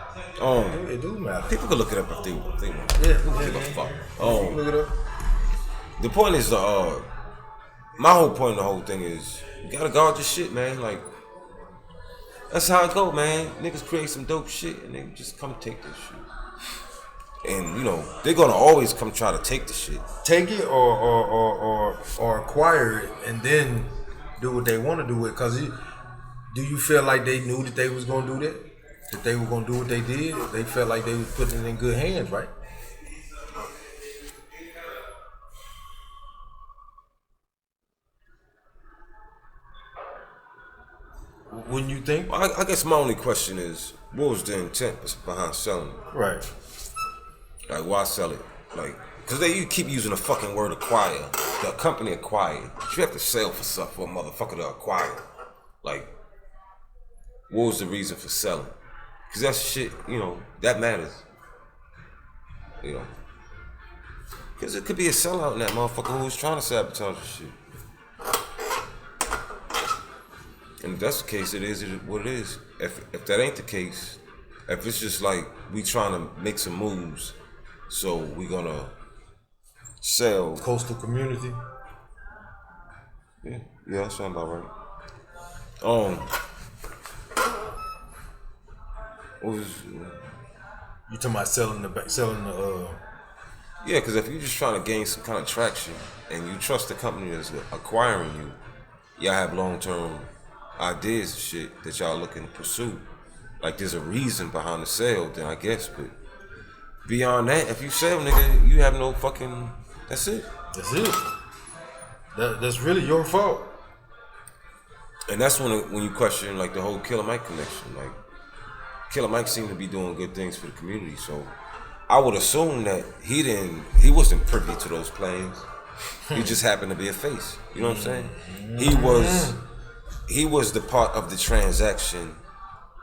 It do matter. People can look it up if they want. Yeah, who give a fuck? Look it up. The point is, my whole point of the whole thing is, you gotta guard your shit, man. Like, that's how it go, man. Niggas create some dope shit and they just come take this shit. And they're gonna always come try to take the shit. Take it or acquire it and then do what they want to do with it. Cause do you feel like they knew that they was gonna do that? That they were gonna do what they did? They felt like they was putting it in good hands, right? Wouldn't you think? Well, I guess my only question is, what was the intent behind selling it? Right. Like, why sell it? Like, because you keep using the fucking word acquire. The company acquired. You have to sell for stuff for a motherfucker to acquire. Like, what was the reason for selling? Because that shit, that matters. Because it could be a sellout in that motherfucker who was trying to sabotage the shit. And if that's the case, it is what it is. If that ain't the case, if it's just like we trying to make some moves, so we gonna sell coastal community. Yeah, that sounds about right. What was you talking about selling the? Yeah, because if you're just trying to gain some kind of traction and you trust the company that's acquiring you, y'all have long-term ideas and shit that y'all looking to pursue. Like there's a reason behind the sale, then I guess. But beyond that, if you sell, nigga, you have no fucking. That's it. That's it. That's really your fault. And that's when you question like the whole Killer Mike connection. Like Killer Mike seemed to be doing good things for the community, so I would assume that he wasn't privy to those plans. He just happened to be a face. You know what I'm saying? He was the part of the transaction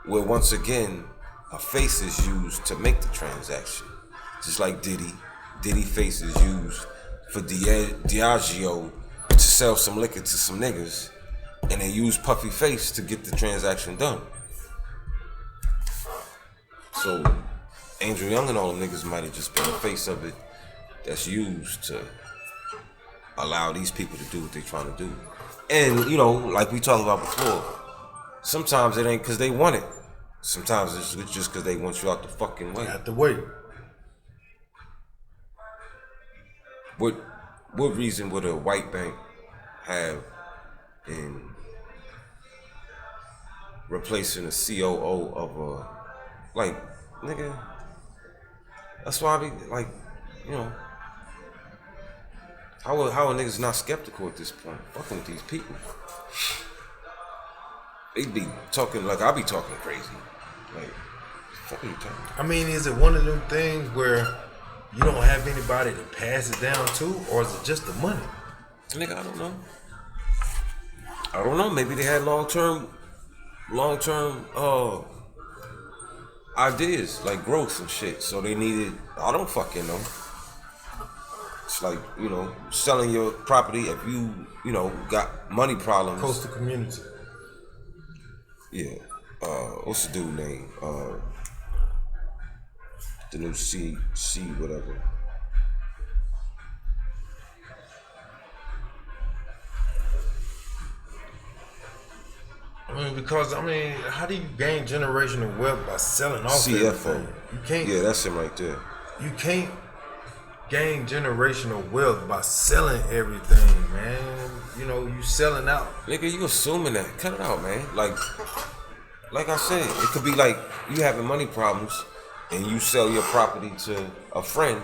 where once again a face is used to make the transaction. Just like Diddy face is used for Diageo to sell some liquor to some niggas, and they use Puffy Face to get the transaction done. So Andrew Young and all them niggas might have just been the face of it that's used to allow these people to do what they're trying to do. And, you know, like we talked about before, sometimes it ain't because they want it. Sometimes it's just because they want you out the fucking way. Out the way. What reason would a white bank have in replacing a COO of a, like, nigga? That's why I be like, you know, how are niggas not skeptical at this point? Fucking with these people. They be talking like I be talking crazy. Like, fuck are you talking about? I mean, is it one of them things where you don't have anybody to pass it down to, or is it just the money? Nigga, I don't know. I don't know. Maybe they had long-term ideas, like growth and shit. So they needed, I don't fucking know. It's like, you know, selling your property if you know, got money problems. Coastal community. Yeah. What's the dude name? The new C whatever. I mean, because, how do you gain generational wealth by selling off CFO. everything? You can't. Yeah, that's him right there. You can't gain generational wealth by selling everything, man. You know, you selling out. Nigga, you assuming that. Cut it out, man. Like I said, it could be like you having money problems and you sell your property to a friend,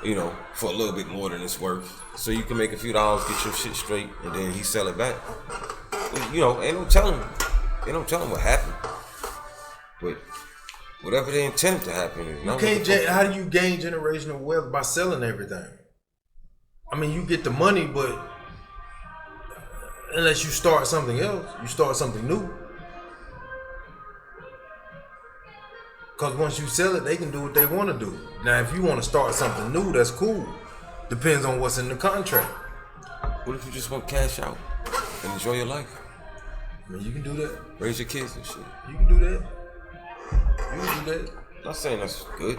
you know, for a little bit more than it's worth. So you can make a few dollars, get your shit straight, and then he sell it back. You know, ain't no telling what happened. But whatever they intended to happen is not. How do you gain generational wealth by selling everything? I mean, you get the money, but unless you start something else, you start something new. Because once you sell it, they can do what they want to do. Now, if you want to start something new, that's cool. Depends on what's in the contract. What if you just want cash out and enjoy your life? I mean, you can do that. Raise your kids and shit. You can do that. You can do that. Not saying that's good.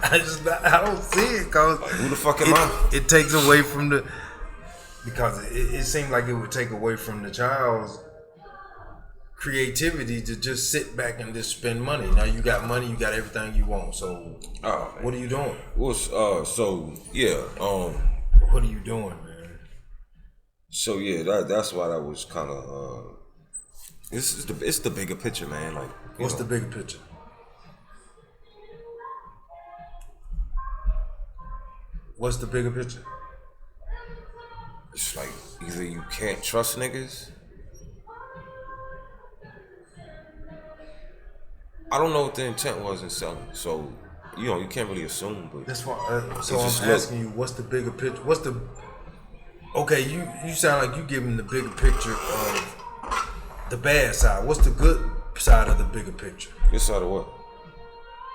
I don't see it because like, who the fuck am I? It takes away from the, because it seemed like it would take away from the child's creativity to just sit back and just spend money. Now you got money, you got everything you want. So what are you doing? Well, so yeah. What are you doing, man? So yeah, that's why that was kind of. It's the bigger picture, man. Like, what's the bigger picture? What's the bigger picture? It's like either you can't trust niggas. I don't know what the intent was in selling, so you know you can't really assume. But that's why. So I'm asking you, what's the bigger picture? Okay? You sound like you giving the bigger picture of the bad side. What's the good side of the bigger picture? Good side of what?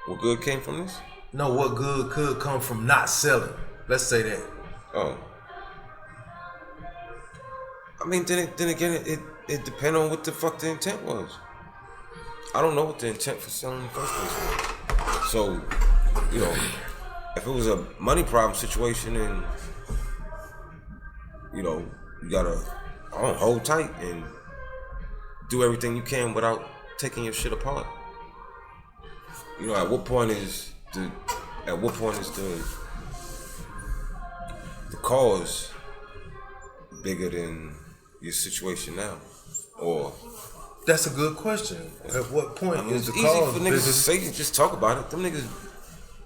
What good came from this? No, what good could come from not selling? Let's say that. Oh. I mean, then again, it depends on what the fuck the intent was. I don't know what the intent for selling in the first place was. So, you know, if it was a money problem situation and, you know, you gotta hold tight and do everything you can without taking your shit apart. You know, at what point is the cause bigger than your situation now? Or that's a good question. At what point is the it's cause easy for niggas to say, just talk about it. Them niggas,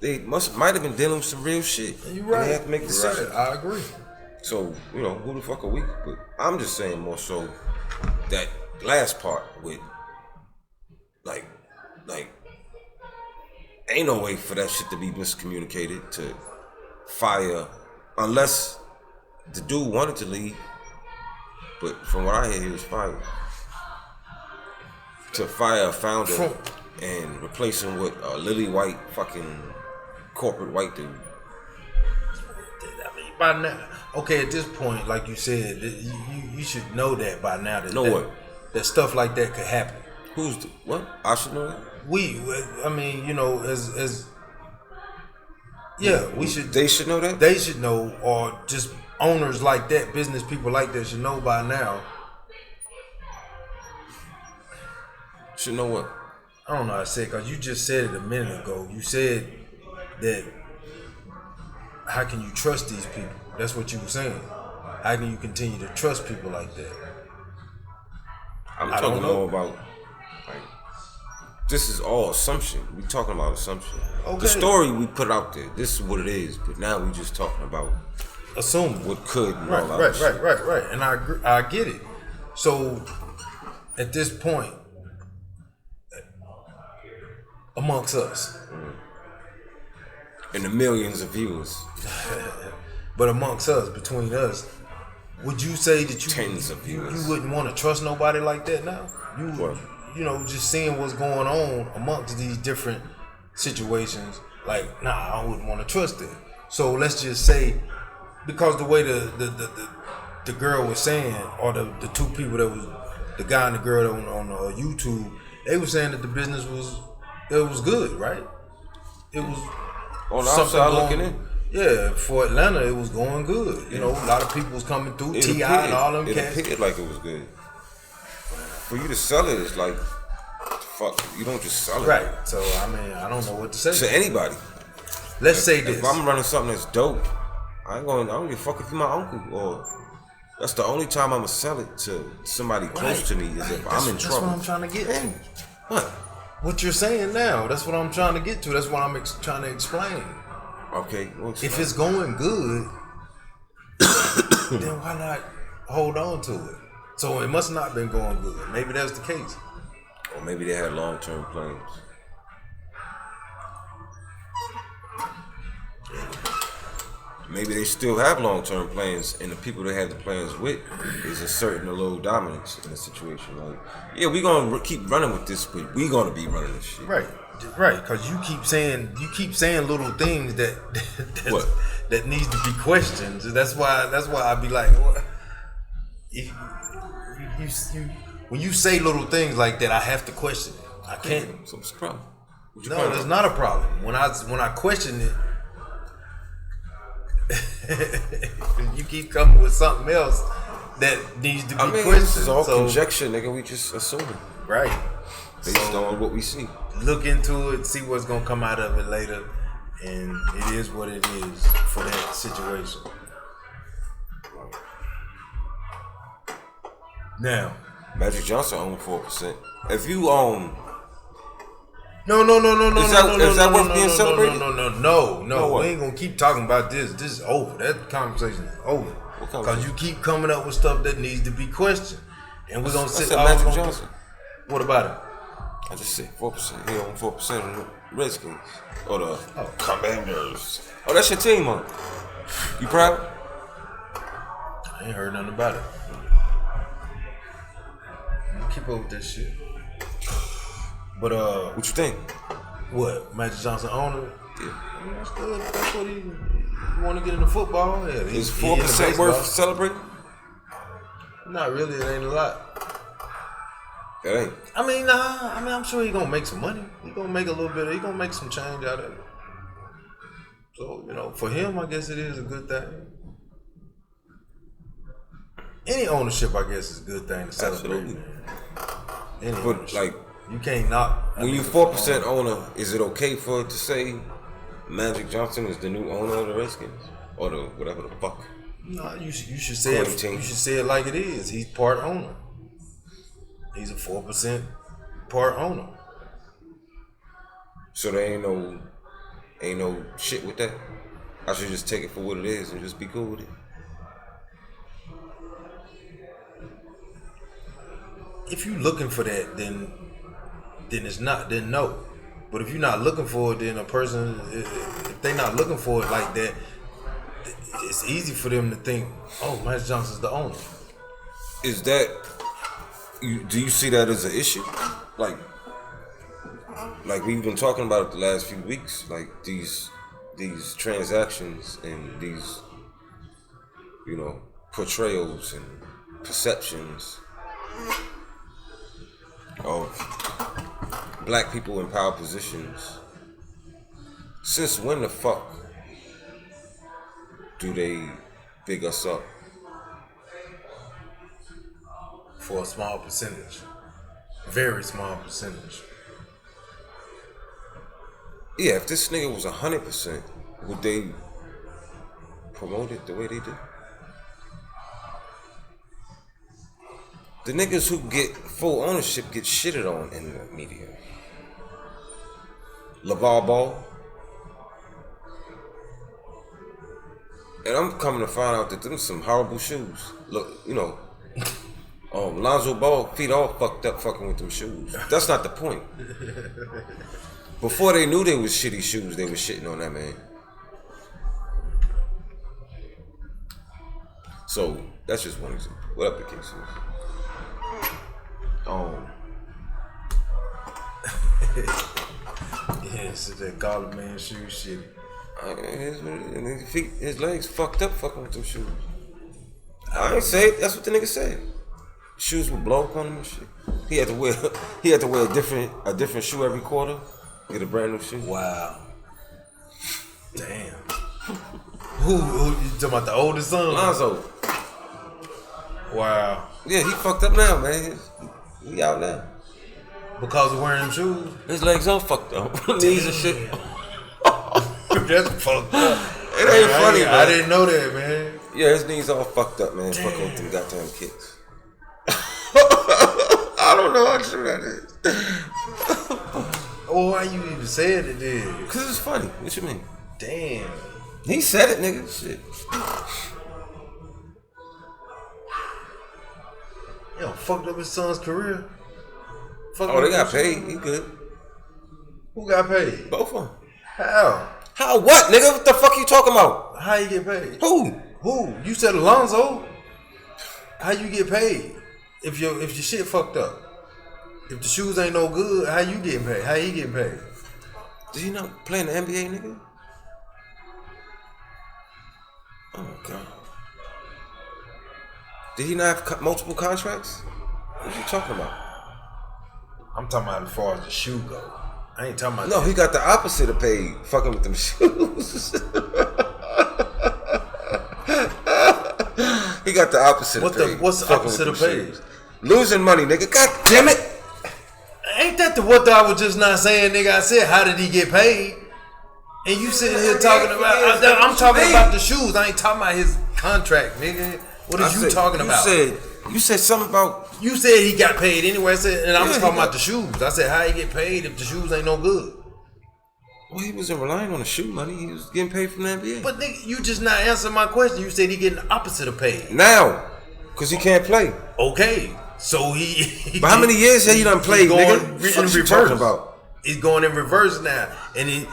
they might have been dealing with some real shit. You're right. And they have to make decisions. Right. I agree. So, you know, who the fuck are we? But I'm just saying more so that last part with like ain't no way for that shit to be miscommunicated to fire unless the dude wanted to leave. But from what I hear, he was fired. To fire a founder and replace him with a lily white fucking corporate white dude. I mean, by now, okay, at this point, like you said, you should know that by now. That stuff like that could happen. What? I should know that? I mean, you know, we should. They should know that? They should know, or just owners like that, business people like that should know by now. Should know what? I don't know how to say it, because you just said it a minute ago. You said that, how can you trust these people? That's what you were saying. How can you continue to trust people like that? I'm talking more about, like, this is all assumption. We talking about assumption. Okay. The story we put out there, this is what it is, but now we just talking about assuming what could and right, all that. Right. And I agree, I get it. So at this point, amongst us, and the millions of viewers, but amongst us, between us, would you say that you tens of viewers, you wouldn't want to trust nobody like that now? What? You know, just seeing what's going on amongst these different situations, like, nah, I wouldn't want to trust it. So let's just say, because the way the girl was saying, or the two people that was, the guy and the girl that on YouTube, they were saying that the business was good, right? It was on the outside looking in. Yeah, for Atlanta, it was going good. You know, a lot of people was coming through, T.I. and all them cats. It appeared like it was good. For you to sell it, it's like, fuck, you don't just sell it. Right. So, I mean, I don't know what to say. To anybody. Let's say this. If I'm running something that's dope, I don't give a fuck if you're my uncle, or that's the only time I'm gonna sell it to somebody close to me is if I'm in trouble. That's what I'm trying to get to. What? What you're saying now, that's what I'm trying to get to. That's what I'm trying to explain. Okay. If it's going good, then why not hold on to it? So it must not been going good. Maybe that's the case. Or maybe they had long-term plans. Maybe they still have long-term plans, and the people they have the plans with is asserting a little dominance in the situation. Like, yeah, we gonna keep running with this, but we gonna be running this shit. Right, because you keep saying little things that needs to be questioned. That's why I be like, what? You when you say little things like that, I have to question it. I can't. So what's the problem? No, there's not a problem. When I question it, you keep coming with something else that needs to be questioned. This is all conjecture, nigga. We just assuming. Right. Based on what we see. Look into it, see what's gonna come out of it later, and it is what it is for that situation. Now, Magic Johnson owned 4%. If you own, no. Is that worth being celebrated? No. We ain't gonna keep talking about this. This is over. That conversation is over. Because you keep coming up with stuff that needs to be questioned, and we're gonna sit. Magic Johnson. What about it? I just said 4%. He owned 4% of the Redskins or the Commanders. Oh, that's your team, huh? You proud? I ain't heard nothing about it. Keep up with this shit. But what you think? What, Magic Johnson owner? Yeah. That's good. That's what he want to get into football. Yeah, is 4% worth celebrating? Not really. It ain't a lot. It ain't. I mean, I'm sure he gonna make some money. He gonna make a little bit. He gonna make some change out of it. So for him, I guess it is a good thing. Any ownership, I guess, is a good thing to celebrate. Absolutely. But like, you can't knock. When you 4% owner, is it okay for it to say Magic Johnson is the new owner of the Redskins or the whatever the fuck? No, you should say it. You should say it like it is. He's part owner. He's a 4% part owner. So there ain't no shit with that. I should just take it for what it is and just be cool with it. If you're looking for that, then it's not. Then no. But if you're not looking for it, then a person, if they're not looking for it like that, it's easy for them to think, oh, Magic Johnson's the owner. Is that? Do you see that as an issue? Like we've been talking about it the last few weeks. Like these transactions and these, portrayals and perceptions of black people in power positions. Since when the fuck do they big us up. For a small percentage. Very small percentage. Yeah, if this nigga was 100%, would they promote it the way they do? The niggas who get full ownership get shitted on in the media. LeVar Ball. And I'm coming to find out that them some horrible shoes. Look, you know, Lonzo Ball feet all fucked up fucking with them shoes. That's not the point. Before they knew they was shitty shoes, they was shitting on that man. So that's just one example. What up, the case is? Yeah, so that Garland man shoes shitty. His legs fucked up fucking with them shoes. I ain't say it. That's what the nigga said. Shoes would blow up on him and shit. He had to wear a different shoe every quarter. Get a brand new shoe. Wow. Damn. Who you talking about, the oldest son? Lonzo. Wow. Yeah, he fucked up now, man. He out now. Because of wearing them shoes? His legs all fucked up. Knees and shit. That's fucked up. It ain't funny, man. I didn't know that, man. Yeah, his knees all fucked up, man. Fucking with them goddamn kicks. I don't know how true that is. Oh, why you even said it then? Because it's funny. What you mean? Damn. He said it, nigga. Shit. Yo, fucked up his son's career. They got paid. He good. Who got paid? Both of them. How? How what, nigga? What the fuck you talking about? How you get paid? Who? You said Alonzo. How you get paid? If your shit fucked up. If the shoes ain't no good, how you getting paid? How he getting paid? Did he not play in the NBA, nigga? Oh my god. Did he not have multiple contracts? What are you talking about? I'm talking about as far as the shoe go. I ain't talking about. No, he got the opposite of paid. Fucking with them shoes. He got the opposite of paid. What's the opposite of paid? Losing money, nigga. God damn it. Ain't that what I was just not saying, nigga? I said, how did he get paid? And you sitting here talking about, I'm talking about the shoes. I ain't talking about his contract, nigga. What are you talking about? You said something about. You said he got paid anyway. I said, and I was talking about the shoes. I said, how he get paid if the shoes ain't no good? Well, he wasn't relying on the shoe money. He was getting paid from the NBA. But nigga, you just not answering my question. You said he getting the opposite of paid. Now, because he can't play. Okay. So he but how many years have you done played, nigga? What you talking about? He's going in reverse now, and he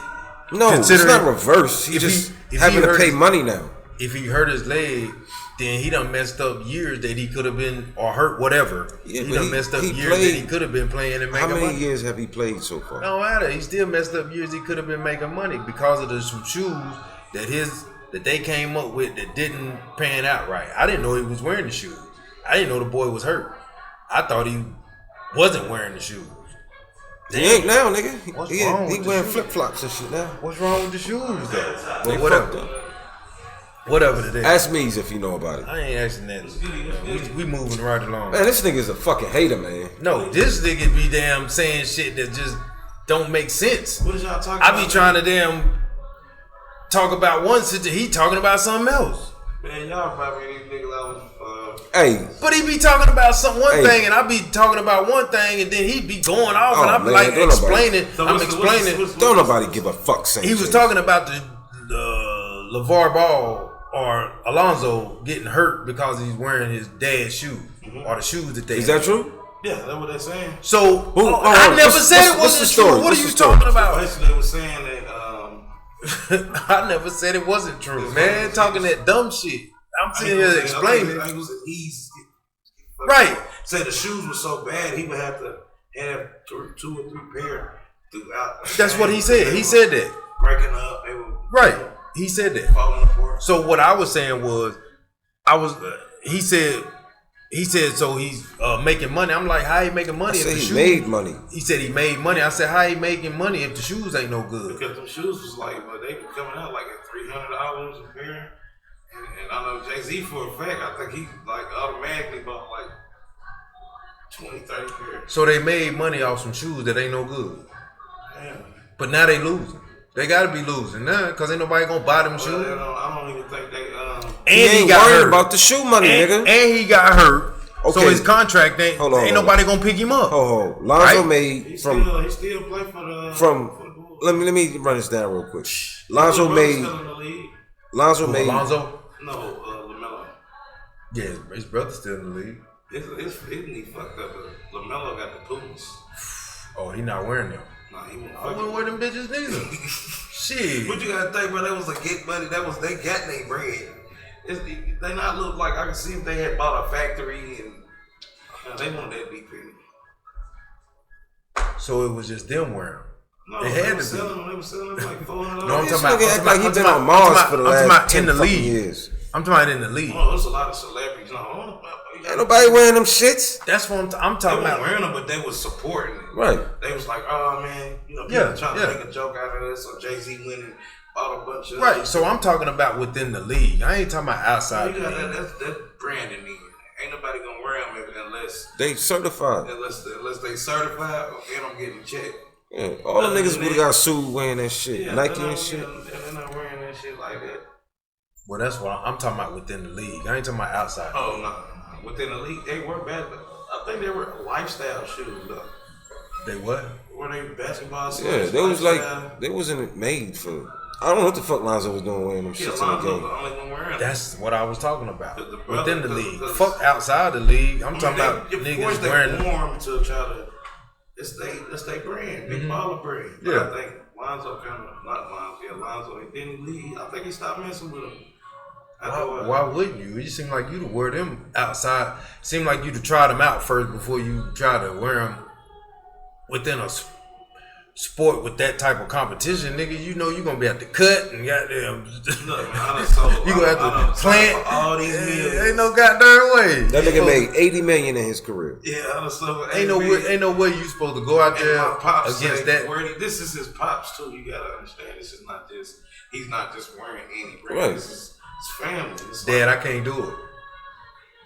it's not reverse. He just having to pay money now. If he hurt his leg, then he done messed up years that he could have been, or hurt whatever. Yeah, he done messed up years that he could have been playing and making money. How many years have he played so far? Don't matter. He still messed up years he could have been making money because of the shoes that they came up with that didn't pan out right. I didn't know he was wearing the shoes. I didn't know the boy was hurt. I thought he wasn't wearing the shoes. He ain't now, nigga. He wearing flip flops and shit now. What's wrong with the shoes though? Well, whatever it is. Ask me if you know about it. I ain't asking that. We moving right along. Man, this nigga's a fucking hater, man. No, this nigga be damn saying shit that just don't make sense. What is y'all talking about? I be trying to damn talk about one situation. He talking about something else. Man, y'all probably these niggas out. Hey, but he be talking about one thing, and I be talking about one thing, and then he be going off, and I be like explaining. I'm explaining. Don't nobody give a fuck. He was talking about the LeVar Ball or Alonzo getting hurt because he's wearing his dad's shoes or the shoes that they. Is that true? Yeah, that's what they're saying. So I never said it wasn't true. What are you talking about? Basically, they were saying that. I never said it wasn't true, man. Talking that dumb shit. I'm sitting here explaining. Right. Said the shoes were so bad he would have to have 2 or 3 pair throughout. That's what he said. He said that. Breaking up. They were right. He said that. Falling apart. So what I was saying was, he said so he's making money. I'm like, how he making money? I said he made money. He said he made money. I said, how he making money if the shoes ain't no good? Because them shoes was like, they were coming out like at $300 a pair. And I know Jay-Z for a fact. I think he like automatically bought like 20, 30 pairs. So they made money off some shoes that ain't no good. Damn. But now they losing. They gotta be losing now, cause ain't nobody gonna buy them shoes. I don't even think they. And he got hurt about the shoe money, nigga. And he got hurt. Okay. So his contract ain't nobody gonna pick him up. Lonzo made he still play for the. Let me run this down real quick. Lonzo made. Lonzo? No, LaMelo. Yeah, his brother's still in the league. His knee fucked up, but LaMelo got the Pumas. Oh, he not wearing them. Nah, he won't. I wouldn't wear them bitches neither. Shit. What you gotta think, bro? That was a get money. They got their bread. They not look like I can see if they had bought a factory and they want that deep penny. So it was just them wearing them. No, they had to selling them. They were selling them like $400. No, I'm talking about like he been on Mars for the last 10 fucking years. I'm talking about in the league. Oh, there's a lot of celebrities. No, ain't nobody wearing them shits. That's what I'm talking about. They weren't wearing them, but they was supporting it. Right. They was like, oh man, people trying to make a joke out of this. So Jay-Z went and bought a bunch of. Right. So I'm talking about within the league. I ain't talking about outside. That's branding nigga. Ain't nobody gonna wear them unless they certified. Unless they certified, and I'm getting checked. Yeah, all the niggas would have got sued wearing that shit, Nike and shit. They're not wearing that shit like that. Well, that's what I'm talking about within the league. I ain't talking about outside. Oh no, within the league they were bad. I think they were lifestyle shoes though. They what? Were they basketball shoes? Yeah, they was like they wasn't made for. I don't know what the fuck Lonzo was doing wearing them shits in the game. The only one wearing them. That's what I was talking about. Within the league. Fuck outside the league. I'm talking about niggas wearing them. Warm to try to. It's they brand, big baller brand. But I think Lonzo Lonzo, he didn't leave. I think he stopped messing with him. Why wouldn't you? You seem like you to wear them outside. Seem like you to try them out first before you try to wear them within a sport with that type of competition, nigga. You know you gonna be at the cut and goddamn. Look, man, you gonna have to plant all these meals. Ain't no goddamn way. That nigga made $80 million in his career. Yeah, I done sold ain't no way you supposed to go out there against that. This is his pops too. You gotta understand. This is not just. He's not just wearing any brand. Right. This is his family. It's Dad, I can't do it.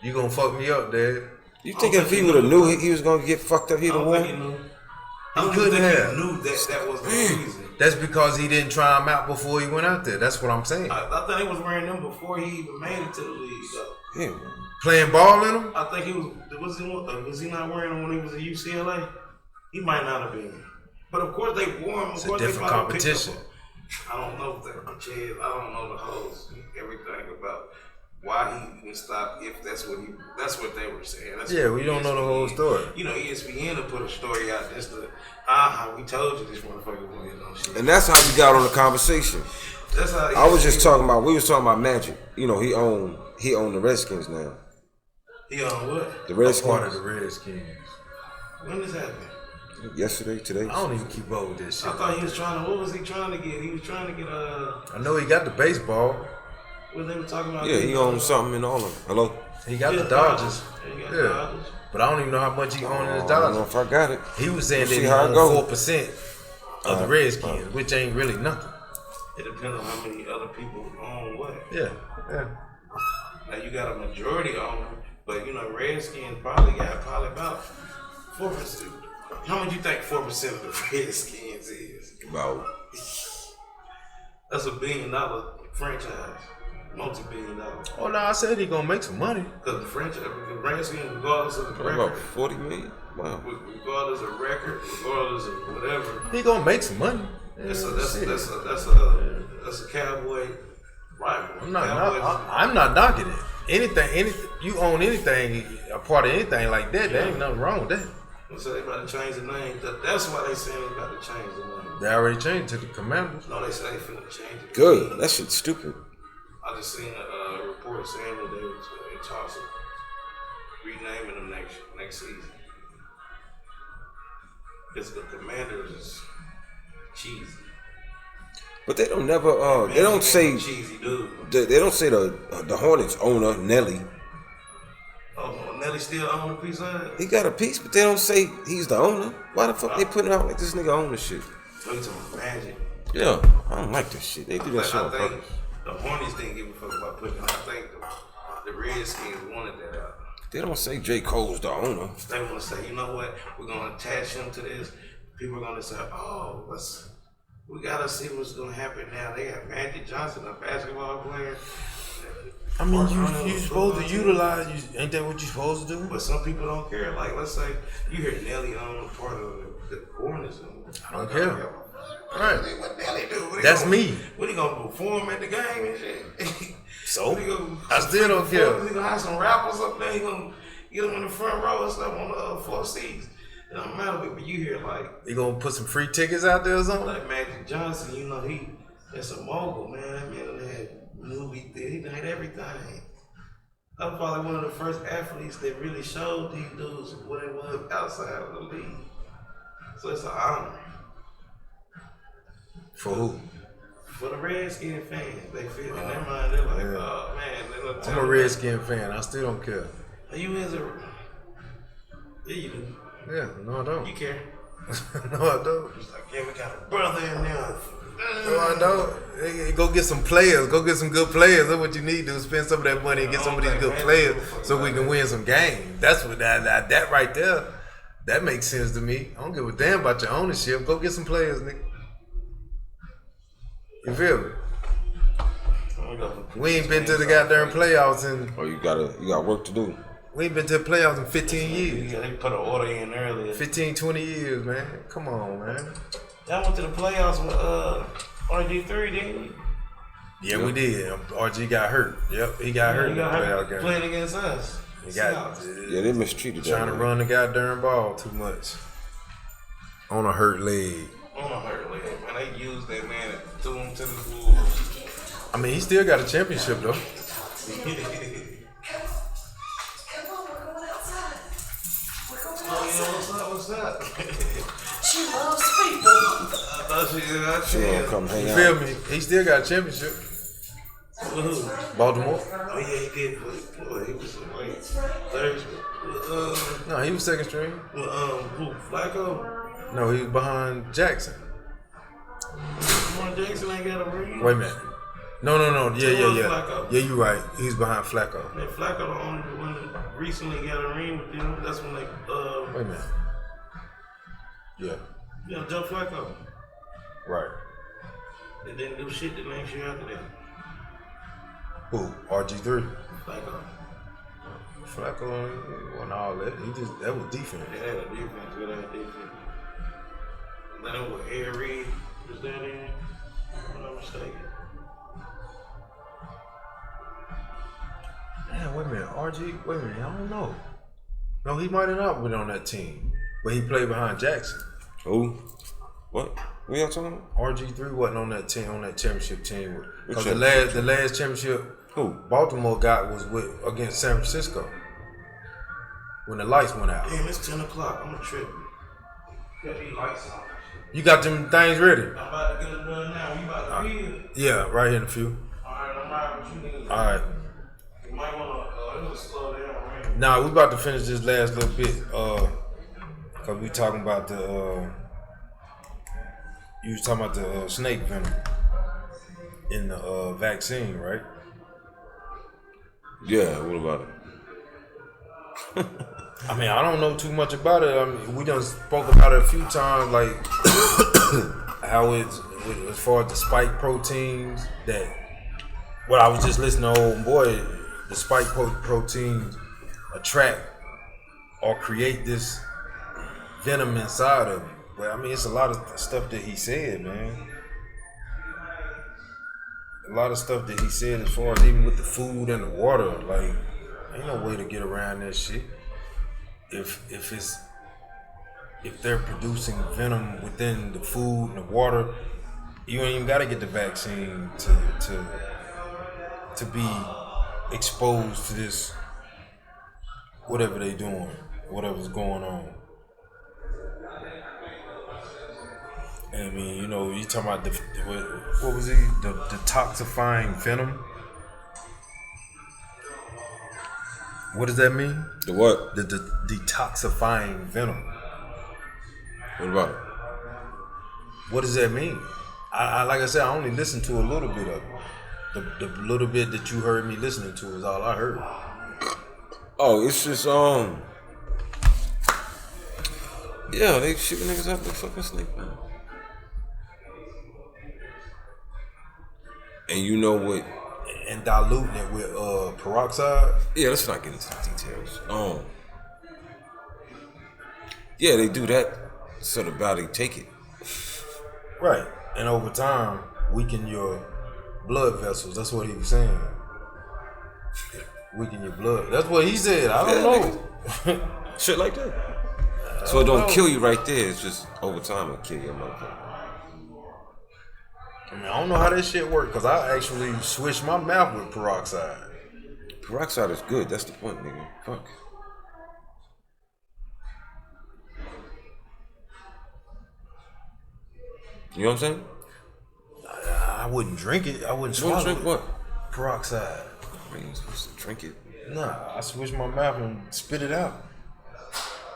You gonna fuck me up, Dad? You think if he would have knew he was gonna get fucked up, he'd have won? He couldn't have. He knew that was the reason. That's because he didn't try them out before he went out there. That's what I'm saying. I think he was wearing them before he even made it to the league, though. Yeah. Playing ball in them? I think he was. Was he not wearing them when he was at UCLA? He might not have been. But of course they wore them. It's a different competition. I don't know I don't know the whole everything about why he would stop. If that's what they were saying. We don't know the whole story. You know, ESPN to put a story out just to we told you this motherfucker wanted no shit. And that's how we got on the conversation. That's how I was just talking about. We was talking about Magic. You know, he owned the Redskins now. He owned what? The Redskins. Part of the Redskins. When this happened? Yesterday, today. I don't even keep up with this shit. I thought he was trying to. What was he trying to get? He was trying to get I know he got the baseball. What they were talking about? Yeah, he owned something in all of them. Hello. He got the Dodgers. He got the Dodgers. But I don't even know how much he owned in the Dodgers. I don't know if I got it. He was saying that he owned 4% of the Redskins, which ain't really nothing. It depends on how many other people own what. Yeah. Now you got a majority owner, but you know Redskins probably about 4%. How much you think 4% of the Redskins is? About. That's $1 billion franchise. Multi-billion-dollar. Oh no, I said he gonna make some money. Because the Redskins, regardless of the record, about $40 million. Wow. Regardless of record, regardless of whatever, he gonna make some money. That's a Cowboy rival. I'm not knocking it. Anything, you own anything, a part of anything like that. There ain't nothing wrong with that. So they about to change the name. That's why they saying they about to change the name. They already changed to the Commanders. No, they say they finna change it. Good. That shit's stupid. I just seen a report saying that they was in talks of renaming them next season. Because the Commanders is cheesy. But they don't never. They don't say. Cheesy dude. They don't say the Hornets owner Nelly. Oh, Nelly still own a piece of it? He got a piece, but they don't say he's the owner. Why the fuck they putting out like this nigga own the shit? Oh, you talking about Magic? Yeah, I don't like this shit. They do that shit on purpose. The Hornets didn't give a fuck about putting. I think the Redskins wanted that out. They don't say J. Cole's the owner. They want to say, you know what? We're gonna attach him to this. People are gonna say, oh, we gotta see what's gonna happen now. They got Magic Johnson, a basketball player. I mean, you supposed to utilize. Ain't that what you supposed to do? But some people don't care. Like, let's say you hear Nelly on part of the Hornets. I don't care. Right. What Nelly do? That's me. What he gonna perform at the game and shit? So I still don't care. He gonna have some rappers up there. He gonna get them in the front row and stuff on the 4 seats. It don't matter, but you hear like you gonna put some free tickets out there or something? Like Magic Johnson, you know that's a mogul, man. That man had movie theater. He done had everything. I'm probably one of the first athletes that really showed these dudes what it was outside of the league. So it's an honor. For who? For the Redskin fans. They feel in their mind, they're like, oh man. I'm a Redskin fan. I still don't care. You is a... Yeah, you do. Yeah, no I don't. You care. No I don't. It's like, yeah, we got a brother in there. No I don't. Hey, go get some players. Go get some good players. That's what you need to do. Spend some of that money and get some of these good players so we can win some games. That's what that right there, that makes sense to me. I don't give a damn about your ownership. Go get some players, nigga. You feel me? We ain't been to the goddamn playoffs in... Oh, you got work to do. We ain't been to the playoffs in 15 years. Yeah, they put an order in earlier. 15, 20 years, man. Come on, man. Y'all went to the playoffs with RG3, didn't you? Yeah, we did. RG got hurt. Yep, he got hurt in the playoff game. Playing against us. Yeah, they mistreated trying to run the goddamn ball too much. On a hurt leg. On a hurt leg, man. They used that man and threw him to the Wolves. I mean, he still got a championship, though. What's up? She loves people. I thought she gonna come hang out. You feel me? He still got a championship. Baltimore. Oh yeah, he did. He was like third. No, he was second string. Who? Flacco? No, he was behind Jackson. Lamar Jackson ain't got a ring. Wait a minute. No. Yeah. Flacco. Yeah, you right. He's behind Flacco. Man, Flacco the only one that recently got a ring with them. That's when they Wait a minute. Yeah. Yeah, Joe Flacco. Right. They didn't do shit the next year after that. Who? RG3. Flacco. Wasn't all that. That was defense. They had a defense. Good ass defense. Then it was Air Reed. Was that in? If I'm not mistaken. Man, wait a minute. RG, wait a minute. I don't know. No, he might have not been on that team. But he played behind Jackson. Who? What? What y'all talking about? RG3 wasn't on that team, on that championship team. Because the last championship who Baltimore got was against San Francisco. When the lights went out. Damn, it's 10 o'clock. I'm a trip. Got these lights on. You got them things ready? I'm about to get it done now. You about to be Yeah, right here in a few. Alright, I'm riding with you niggas. Alright. You might want to slow down, right? Nah, we about to finish this last little bit. Cause we talking about the you was talking about the snake venom in the vaccine, right? Yeah, what about it? I mean, I don't know too much about it. I mean, we done spoke about it a few times, like how it's as far as the spike proteins that. Well, I was just listening to old boy. The spike proteins attract or create this venom inside of it. But I mean, it's a lot of stuff that he said, man. A lot of stuff that he said as far as even with the food and the water. Like, ain't no way to get around that shit. If they're producing venom within the food and the water, you ain't even gotta get the vaccine to be exposed to this, whatever they doing, whatever's going on. I mean, you know, you talking about what was he? The detoxifying venom. What does that mean? The what? The detoxifying venom. What about it? What does that mean? I like I said, I only listened to a little bit of it. The little bit that you heard me listening to is all I heard. Oh, it's just yeah, they shooting niggas out the fucking snake, man. And you know what? And diluting it with peroxide. Yeah, let's not get into the details. Yeah, they do that so the body take it. Right. And over time, weaken your blood vessels. That's what he was saying. Weaken your blood. That's what he said. I don't know. Shit like that. So it don't kill you right there. It's just over time it'll kill your motherfucker. I mean, I don't know how that shit work because I actually switched my mouth with peroxide. Peroxide is good. That's the point, nigga. Fuck. You know what I'm saying? I wouldn't drink it. I wouldn't You swallow drink it. what? Peroxide. I mean, you're supposed to drink it. Nah, I switched my mouth and spit it out.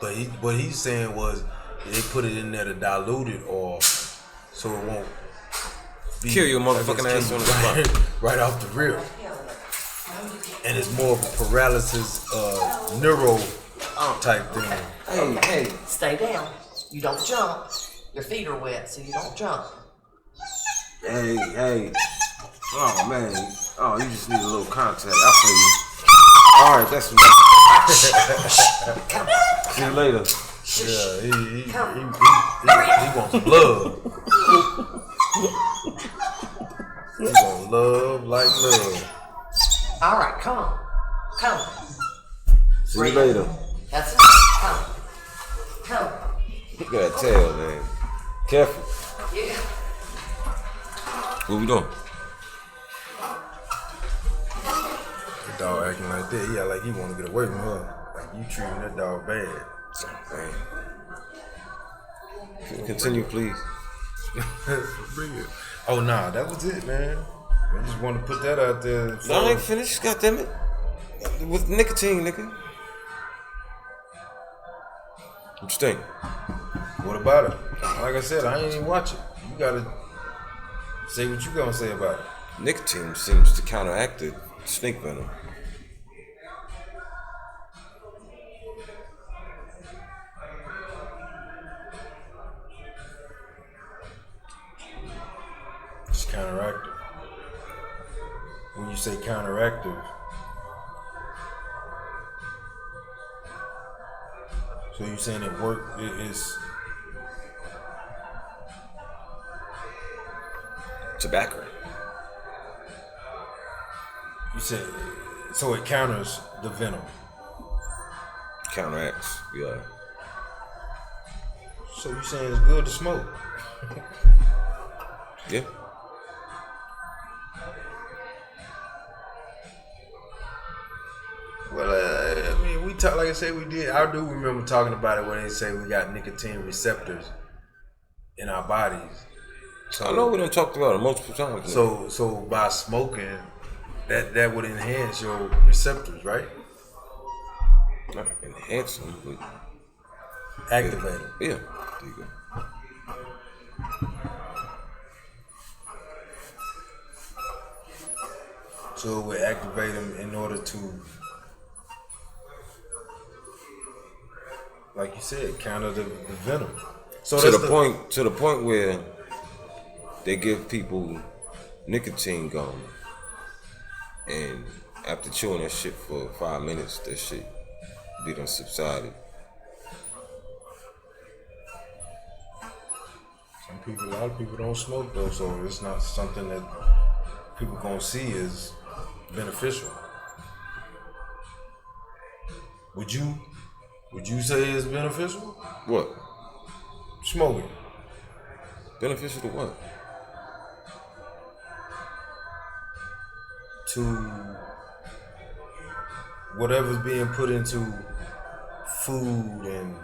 But what he's saying was they put it in there to dilute it or so it won't Kill your motherfucking ass on the spot. right off the rip. And it's more of a paralysis neuro type thing. Hey, stay down. You don't jump. Your feet are wet, so you don't jump. Hey. Oh, man. Oh, you just need a little contact. I feel you. All right, that's enough. See you later. Yeah, he wants blood. He wants love like love. All right, come on. See you later. That's it. Come. Look at that tail, man. Careful. Yeah. What we doing? The dog acting like that. Yeah, like he want to get away from her. Like you treating that dog bad. Man. Continue, please. Bring it. Oh nah, that was it, man. I just want to put that out there. No, I ain't finished. Goddammit. With nicotine, nigga. What you think? What about it? Like I said, I ain't even watch it. You gotta say what you gonna say about it. Nicotine seems to counteract the snake venom. It's counteractive. When you say counteractive, so you saying it work? It's Tobacco. you said so it counters the venom. Counteracts, yeah. So you saying it's good to smoke? Yeah. Well, I mean, we talk like I said we did. I do remember talking about it when they say we got nicotine receptors in our bodies. So, I know we done talked about it multiple times. So by smoking, that would enhance your receptors, right? Not enhance them, but Activate them. yeah. There you go. So it would activate them in order to, like you said, counter the venom. So To that's the point where they give people nicotine gum, and after chewing that shit for 5 minutes, that shit be done subsided. a lot of people don't smoke though, so it's not something that people gonna see as beneficial. Would you say it's beneficial? What? Smoking. Beneficial to what? To whatever's being put into food and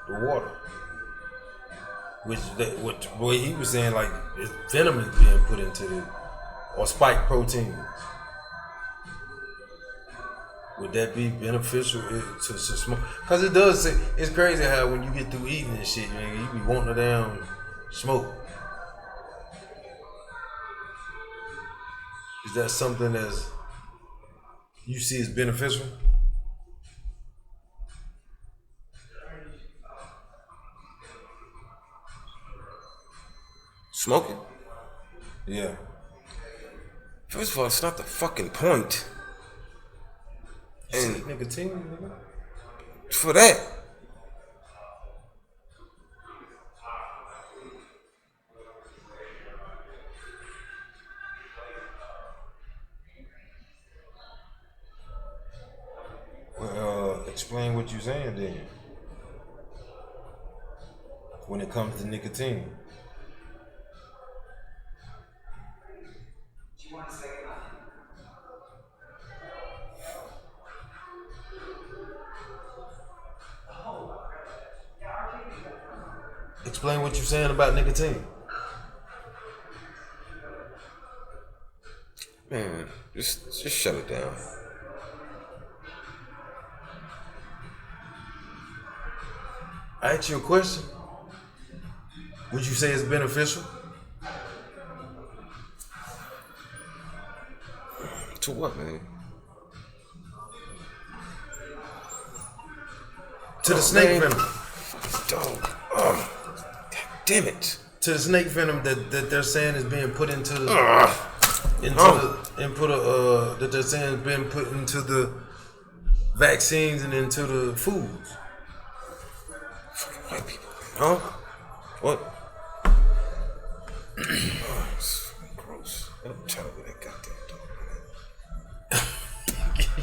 the water. What he was saying, like venom is being put into it, or spike proteins. Would that be beneficial to smoke? Because it does say, it's crazy how when you get through eating and shit, man, you be wanting to damn smoke. Is that something as you see as beneficial? Smoking? Yeah. First of all, it's not the fucking point. And nicotine, nigga? For that. Well, explain what you're saying then. When it comes to nicotine. Explain what you're saying about nicotine. Man, just shut it down. I asked you a question. Would you say it's beneficial? To what, man? To the snake venom. Dog. God damn it. To the snake venom that they're saying is being put into the that they're saying is being put into the vaccines and into the foods. Fucking white people. Huh? What? Oh, it's gross. Don't tell me that goddamn dog.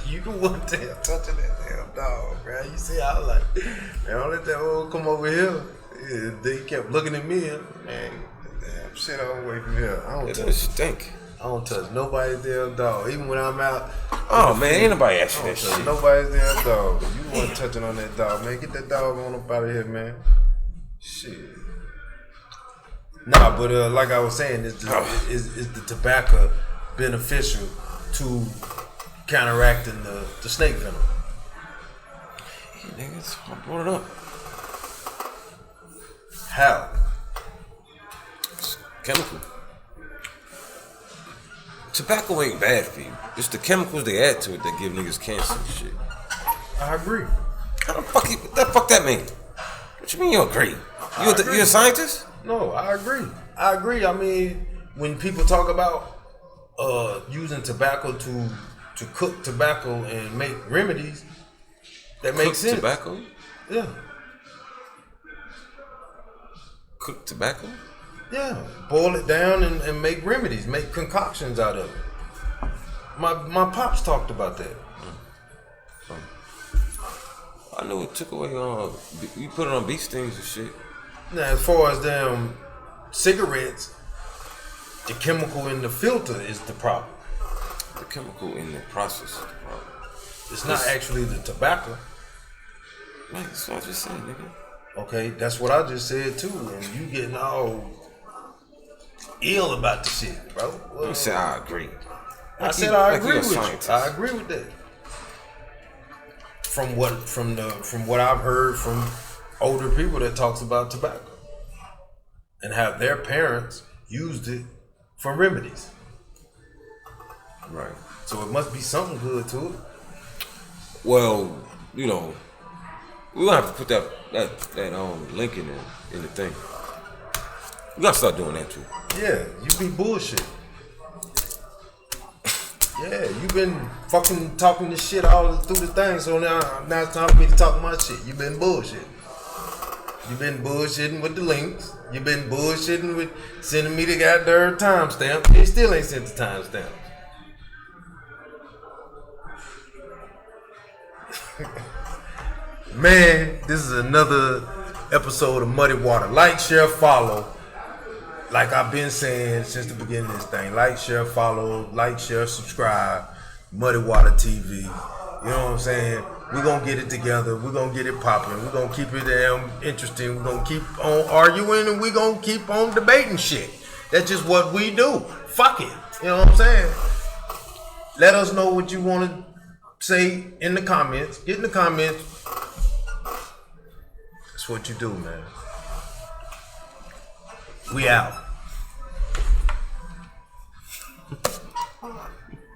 You the one damn touching that damn dog, bro. You see how I like, man, don't let that old come over here. Yeah, they kept looking at me and, man, damn shit all away from here. I don't It touch. does stink. I don't touch nobody's damn dog. Even when I'm out. Oh, man, ain't nobody asking that touch shit. nobody's damn dog. You weren't touching on that dog, man. Get that dog on up out of here, man. Shit. Nah, but like I was saying, is the tobacco beneficial to counteracting the snake venom? Yeah, niggas, I brought it up. How? It's chemical. Tobacco ain't bad for you. It's the chemicals they add to it that give niggas cancer and shit. I agree. How the fuck that mean? What you mean you agree? You a scientist? No, I agree. I agree. I mean, when people talk about using tobacco to cook tobacco and make remedies, that makes sense. Tobacco? Yeah. Cook tobacco? Yeah. Boil it down and make remedies, make concoctions out of it. My pops talked about that. I knew it took away you put it on bee stings and shit. Now, as far as them cigarettes, the chemical in the filter is the problem. The chemical in the process is the problem. It's not actually the tobacco. Man, that's what I just said, nigga. Okay, that's what I just said too, and you getting all ill about the shit, bro. Well, You said I agree. I said I agree you a with scientist. you. I agree with that. From what I've heard from older people that talks about tobacco and how their parents used it for remedies. Right. So it must be something good to it. Well, you know, we're gonna have to put that link in the thing. We gotta start doing that too. Yeah, you be bullshit. Yeah, you been fucking talking this shit all through the thing, so now it's time for me to talk my shit. You been bullshit. You been bullshitting with the links. You been bullshitting with sending me the goddamn timestamp. They still ain't sent the timestamp. Man, this is another episode of Muddy Water. Like, share, follow. Like I've been saying since the beginning of this thing, like, share, follow, subscribe, Muddy Water TV. You know what I'm saying? We're going to get it together. We're going to get it popping. We're going to keep it damn interesting. We're going to keep on arguing and we're going to keep on debating shit. That's just what we do. Fuck it. You know what I'm saying? Let us know what you want to say in the comments. Get in the comments. That's what you do, man. We out.